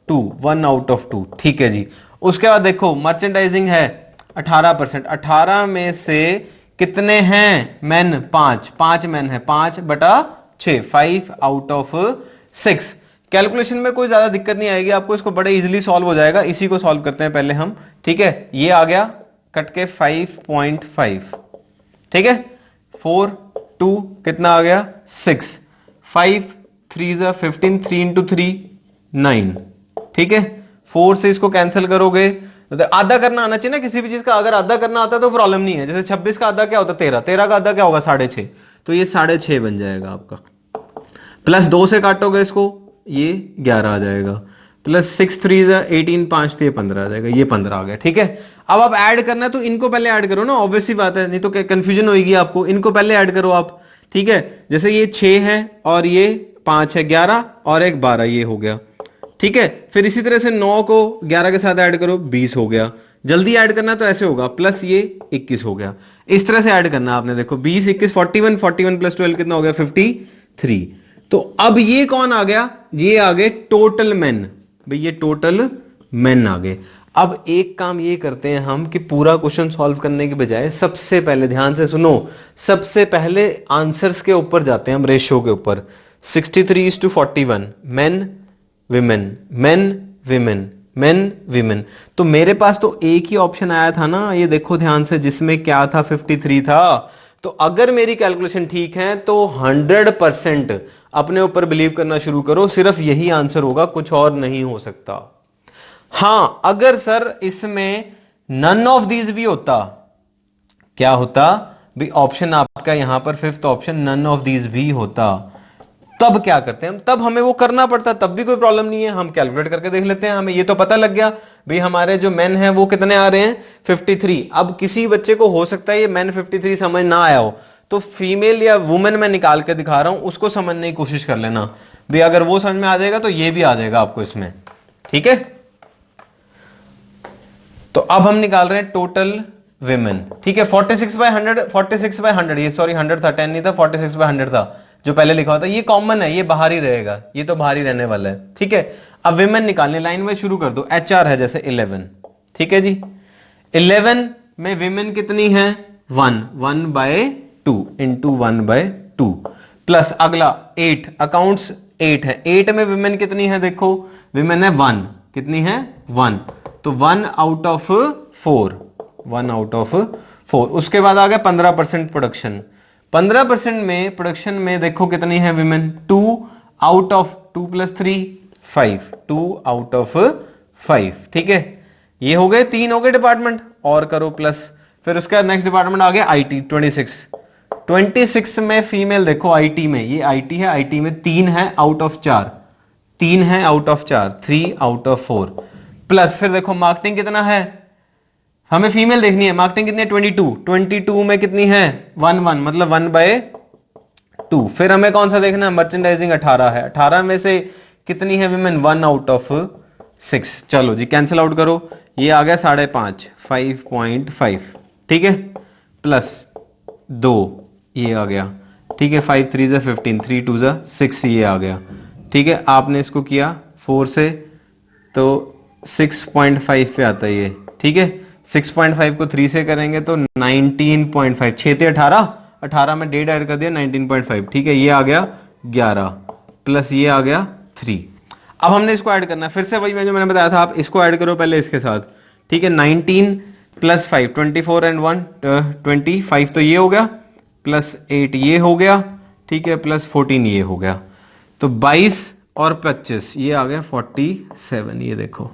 2, 1 आउट ऑफ 2। ठीक है जी, उसके बाद देखो मर्चेंडाइजिंग है 18%, 18 में से कितने हैं मैन, 5 मैन है, 5/6, 5 आउट ऑफ 6। कैलकुलेशन में कोई ज्यादा दिक्कत नहीं आएगी आपको, इसको बड़े इजीली सॉल्व हो जाएगा। इसी को सॉल्व करते हैं पहले हम। ठीक है, ये आ गया कट के 5.5। ठीक है, 4 2 कितना आ गया, 6, 5 3 15, 3 इंटू 3 9। ठीक है, 4 से इसको कैंसिल करोगे तो आधा करना आना चाहिए ना किसी भी चीज का, अगर आधा करना आता है तो प्रॉब्लम नहीं है। जैसे 26 का आधा क्या होता है, 13, 13 का आधा क्या होगा, 6.5, तो ये 6.5 बन जाएगा आपका। प्लस 2 से काटोगे इसको, ये 11 आ जाएगा, प्लस 6 3 18, 5 से 15 आ जाएगा, ये 15 आ गया। ठीक है, अब आप ऐड करना है तो इनको पहले ऐड करो ना, ऑब्वियस सी बात है, नहीं तो क्या कंफ्यूजन होगी आपको। इनको पहले ऐड करो आप। ठीक है, जैसे ये 6 है और ये 5 है, 11 और एक 12, ये हो गया। ठीक है, फिर इसी तरह से 9 को 11 के साथ ऐड करो, 20 हो गया। जल्दी ऐड करना तो ऐसे होगा, प्लस ये 21 हो गया। इस तरह से ऐड करना आपने, देखो 20 21 41, 41 प्लस 12 कितना हो गया, 53। तो अब ये कौन आ गया, ये आ गए टोटल मैन, भाई ये टोटल मैन आ गए। अब एक काम ये करते हैं हम कि पूरा क्वेश्चन सॉल्व करने के बजाय सबसे पहले ध्यान से सुनो, सबसे पहले आंसर्स के ऊपर जाते हैं हम, रेशियो के ऊपर। 63:41 main women, main women, main women. तो मेरे पास तो एक ही ऑप्शन आया था ना, ये देखो ध्यान से, जिसमें क्या था, 53 था। तो अगर मेरी कैलकुलेशन ठीक है तो 100% अपने ऊपर बिलीव करना शुरू करो, सिर्फ यही आंसर होगा, कुछ और नहीं हो सकता। हां, अगर सर इसमें नन ऑफ दीज भी होता, क्या होता भी, ऑप्शन आपका यहां पर 5th option none of these भी होता, तब क्या करते हैं हम, तब हमें वो करना पड़ता, तब भी कोई प्रॉब्लम नहीं है, हम कैलकुलेट करके देख लेते हैं। हमें ये तो पता लग गया भाई हमारे जो मेन है वो कितने आ रहे हैं, 53। अब किसी बच्चे को हो सकता है ये मेन 53 समझ ना आया हो, तो फीमेल या वुमेन में निकाल के दिखा रहा हूं, उसको समझने की कोशिश कर लेना भाई, अगर वो समझ में आ जाएगा तो ये भी आ जाएगा आपको इसमें। ठीक है, तो अब हम निकाल रहे हैं टोटल विमेन। ठीक है, 46/100, 46/100, ये सॉरी 100 था, 10 नहीं था, 46/100 था जो पहले लिखा हुआ था, ये कॉमन है, ये बाहर ही रहेगा, ये तो बाहर ही रहने वाला है। ठीक है, अब विमेन निकालने, लाइन में शुरू कर दो। एचआर है जैसे 11। ठीक है जी, 11 में विमेन कितनी है, 1/2। 2 इंटू 1/2 प्लस अगला 8, अकाउंट्स 8 है, 8 में विमेन कितनी है, देखो विमेन है 1, कितनी है 1, तो 1 आउट ऑफ 4, 1 आउट ऑफ 4। उसके बाद आ गया 15% प्रोडक्शन, 15% में प्रोडक्शन में देखो कितनी है women, 2 out of 2 + 3 5, 2 out of 5, ठीक है। ये हो गए 3 हो गए डिपार्टमेंट, और करो प्लस, फिर उसके बाद नेक्स्ट डिपार्टमेंट आ गया आईटी 26 में फीमेल देखो आईटी में, ये आईटी है, आईटी में 3 है आउट ऑफ 4, 3 है out of 4, 3 out of 4 plus फिर देखो मार्केटिंग कितना है, हमें फीमेल देखनी है, मार्केटिंग कितनी है 22 में कितनी है 1 मतलब 1/2। फिर हमें कौन सा देखना है, मर्चेंडाइजिंग 18 है, 18 में से कितनी है विमेन 1 आउट ऑफ 6। चलो जी कैंसिल आउट करो, ये आ गया 5.5, 5.5, ठीक है, प्लस 2 ये आ गया, ठीक है, 5 3 15, 3 2 6 ये आ गया, ठीक है। आपने इसको किया 4 से तो 6.5 पे आता है ये, ठीक है, 6.5 को 3 से करेंगे तो 19.5, 6 थे 18, 18 में डेढ़ ऐड कर दिया 19.5, ठीक है, ये आ गया 11 प्लस ये आ गया 3। अब हमने इसको ऐड करना है, फिर से वही जो मैंने बताया था, आप इसको ऐड करो पहले इसके साथ, ठीक है, 19 + 5 24 एंड 1 25 तो ये हो गया, प्लस 8 ये हो गया, ठीक है, प्लस 14 ये हो गया, तो 22 और 25 ये आ गया 47, ये देखो,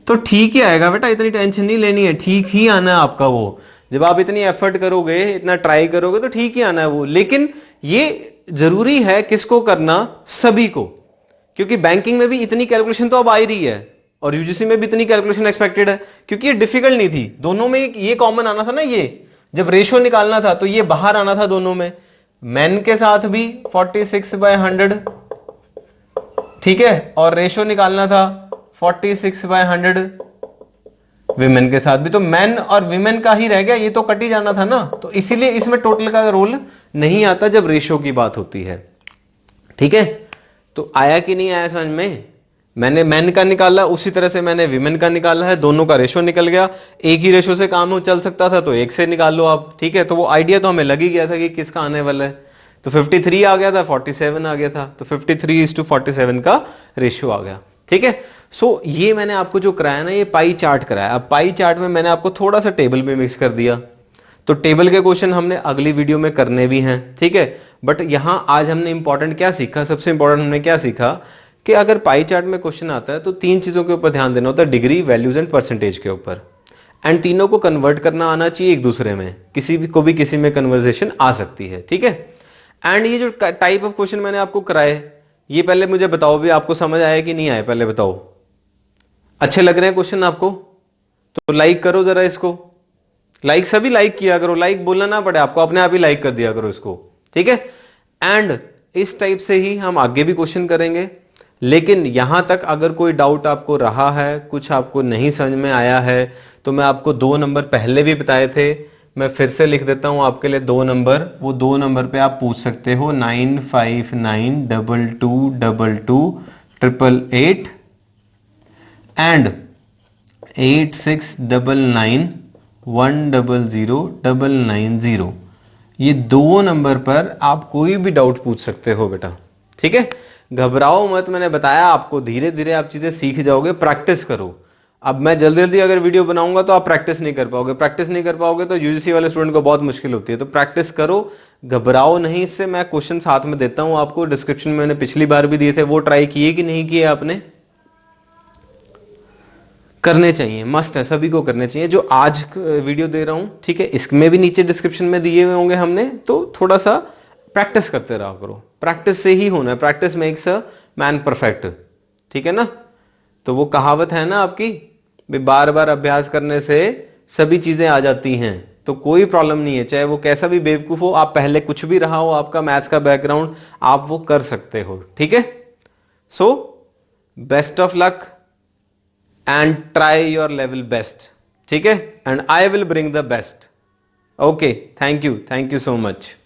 तो ठीक ही आएगा बेटा, इतनी टेंशन नहीं लेनी है, ठीक ही आना है आपका वो, जब आप इतनी एफर्ट करोगे, इतना ट्राई करोगे तो ठीक ही आना है वो। लेकिन ये जरूरी है किसको करना, सभी को, क्योंकि बैंकिंग में भी इतनी कैलकुलेशन तो अब आ ही रही है और यूजीसी में भी इतनी कैलकुलेशन एक्सपेक्टेड है, क्योंकि ये डिफिकल्ट नहीं थी, दोनों में ये कॉमन आना था ना, ये जब रेशो निकालना था तो ये बाहर आना था दोनों में, मेन के साथ भी 46/100, ठीक है, और रेशो निकालना था 46/100 विमेन के साथ भी, तो मेन और विमेन का ही रह गया, ये तो कट ही जाना था ना, तो इसीलिए इसमें टोटल का रोल नहीं आता जब रेशो की बात होती है, ठीक है। तो आया कि नहीं आया समझ में, मैंने मेन का निकाला उसी तरह से मैंने विमेन का निकाला है, दोनों का रेशो निकल गया, एक ही रेशो से काम चल सकता था तो एक से निकाल लो आप, ठीक है। तो वो आइडिया तो हमें लग ही गया था कि किसका आने वाला है, तो 53 आ गया था, 47 आ गया था, तो 53:47 का रेशियो आ गया, ठीक है। सो ये मैंने आपको जो कराया ना, ये पाई चार्ट कराया। अब पाई चार्ट में मैंने आपको थोड़ा सा टेबल में मिक्स कर दिया, तो टेबल के क्वेश्चन हमने अगली वीडियो में करने भी हैं, ठीक है। बट यहां आज हमने इंपॉर्टेंट क्या सीखा, सबसे इंपॉर्टेंट हमने क्या सीखा कि अगर पाई चार्ट में क्वेश्चन आता है तो 3 चीजों के ऊपर ध्यान देना होता है, डिग्री, वैल्यूज एंड परसेंटेज के ऊपर, एंड तीनों को कन्वर्ट करना आना चाहिए एक दूसरे में, किसी भी को भी किसी में कन्वर्सेशन आ सकती है, ठीक है। एंड ये जो टाइप ऑफ क्वेश्चन मैंने आपको कराए, ये पहले मुझे बताओ भी आपको समझ आया कि नहीं आया, पहले बताओ, अच्छे लग रहे हैं क्वेश्चन आपको, तो लाइक करो जरा इसको, लाइक सभी लाइक किया करो, लाइक बोलना ना पड़े आपको, अपने आप ही लाइक कर दिया करो इसको, ठीक है। एंड इस टाइप से ही हम आगे भी क्वेश्चन करेंगे, लेकिन यहां तक अगर कोई डाउट आपको रहा है, कुछ आपको नहीं समझ में आया है, तो मैं आपको 2 नंबर पहले भी बताए थे, मैं फिर से लिख देता हूं आपके लिए 2 नंबर, वो 2 नंबर पे आप पूछ सकते हो, 9592228888 एंड 8699100990। ये 2 नंबर पर आप कोई भी डाउट पूछ सकते हो बेटा, ठीक है। घबराओ मत, मैंने बताया आपको, धीरे धीरे आप चीजें सीख जाओगे, प्रैक्टिस करो। अब मैं जल्दी जल्दी अगर वीडियो बनाऊंगा तो आप प्रैक्टिस नहीं कर पाओगे, प्रैक्टिस नहीं कर पाओगे तो यूजीसी वाले स्टूडेंट को बहुत मुश्किल होती है, तो प्रैक्टिस करो, घबराओ नहीं इससे। मैं क्वेश्चन साथ में देता हूं आपको, डिस्क्रिप्शन में मैंने पिछली बार भी दिए थे, वो ट्राई किए कि नहीं किए आपने, करने चाहिए, मस्ट है, सभी को करने चाहिए। जो आज वीडियो दे रहा हूं, ठीक है, इसमें भी नीचे डिस्क्रिप्शन में दिए हुए होंगे हमने, तो थोड़ा सा प्रैक्टिस करते रहा करो, प्रैक्टिस से ही होना है, practice makes a man perfect, ठीक है ना। तो वो कहावत है ना आपकी, बार बार अभ्यास करने से सभी चीजें आ जाती हैं, तो कोई प्रॉब्लम नहीं है, चाहे वो कैसा भी बेवकूफ हो, आप पहले कुछ भी रहा हो आपका मैथ्स का बैकग्राउंड, आप वो कर सकते हो, ठीक है। So best of luck and try your level best, ठीक है, and I will bring the best. Okay, thank you so much.